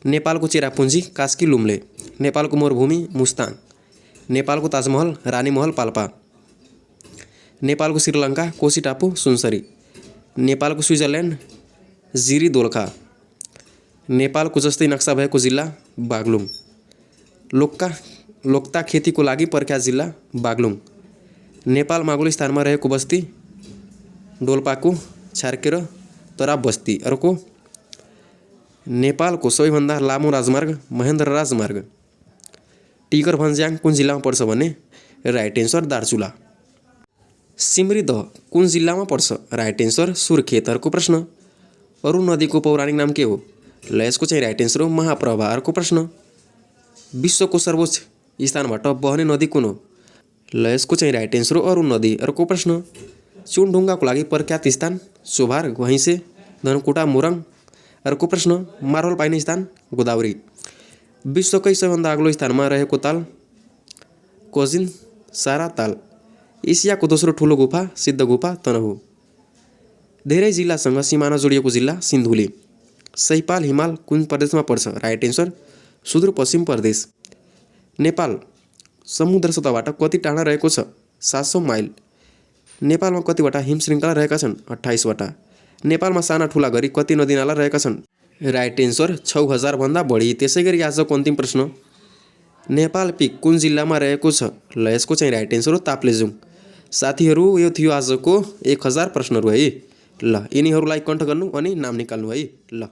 नेपालको चेरापुञ्जी कास्की लुम्ले। नेपालको मरुभूमि मुस्ताङ। नेपालको ताजमहल रानीमहल पाल्पा। नेपालको श्रीलङ्का कोशी टापु सुनसरी। नेपालको स्विजरल्यान्ड जिरी दोलखा। नेपालको जस्तै नक्सा भएको जिल्ला बागलुङ। लोक्ता खेतीको लागि प्रख्यात जिल्ला बागलुङ। नेपाल मागुली स्थानमा रहेको बस्ती डोल्पाको छार्के र तराब बस्ती। अर्को, नेपालको सबैभन्दा लामो राजमार्ग महेन्द्र राजमार्ग। टिगर भन्ज्याङ कुन जिल्लामा पर्छ भने? Right answer Darchula. सिमरीदह कुन जिल्लामा पर्छ? Right answer Surkhet. अर्को प्रश्न, अरुण नदीको पौराणिक नाम के हो? ल यसको चाहिँ राइट एन्सर हो महाप्रभा। अर्को प्रश्न, विश्वको सर्वोच्च स्थानबाट बहने नदी कुन हो? ल यसको चाहिँ राइट एन्सर हो अरुण नदी। अर्को प्रश्न, चुनढुङ्गाको लागि प्रख्यात स्थान चोभार घैँसे धनकुटा मोरङ। अर्को प्रश्न, मार्बल पाइने स्थान गोदावरी। विश्वकै सबैभन्दा अग्लो स्थानमा रहेको ताल कोजिन सारा ताल। एसियाको दोस्रो ठुलो गुफा सिद्ध गुफा तनहु। धेरै जिल्लासँग सिमाना जोडिएको जिल्ला सिन्धुली। सैपाल हिमाल कुन प्रदेशमा पर्छ? राइट एन्सर सुदूरपश्चिम प्रदेश। नेपाल समुद्र सतहबाट कति टाढा रहेको छ? 700 माइल। नेपालमा कतिवटा हिमश्रृङ्खला रहेका छन्? 28 वटा। नेपालमा साना ठुला गरी कति नदीनाला रहेका छन्? राइट एन्सर 6000 भन्दा बढी। त्यसैगरी आजको अन्तिम प्रश्न, नेपाल पिक कुन जिल्लामा रहेको छ? ल यसको चाहिँ राइट एन्सर हो ताप्लेजुङ। साथीहरू, यो थियो आजको 1000 प्रश्नहरू है। ल यिनीहरूलाई कण्ठ गर्नु अनि नाम निकाल्नु है। ल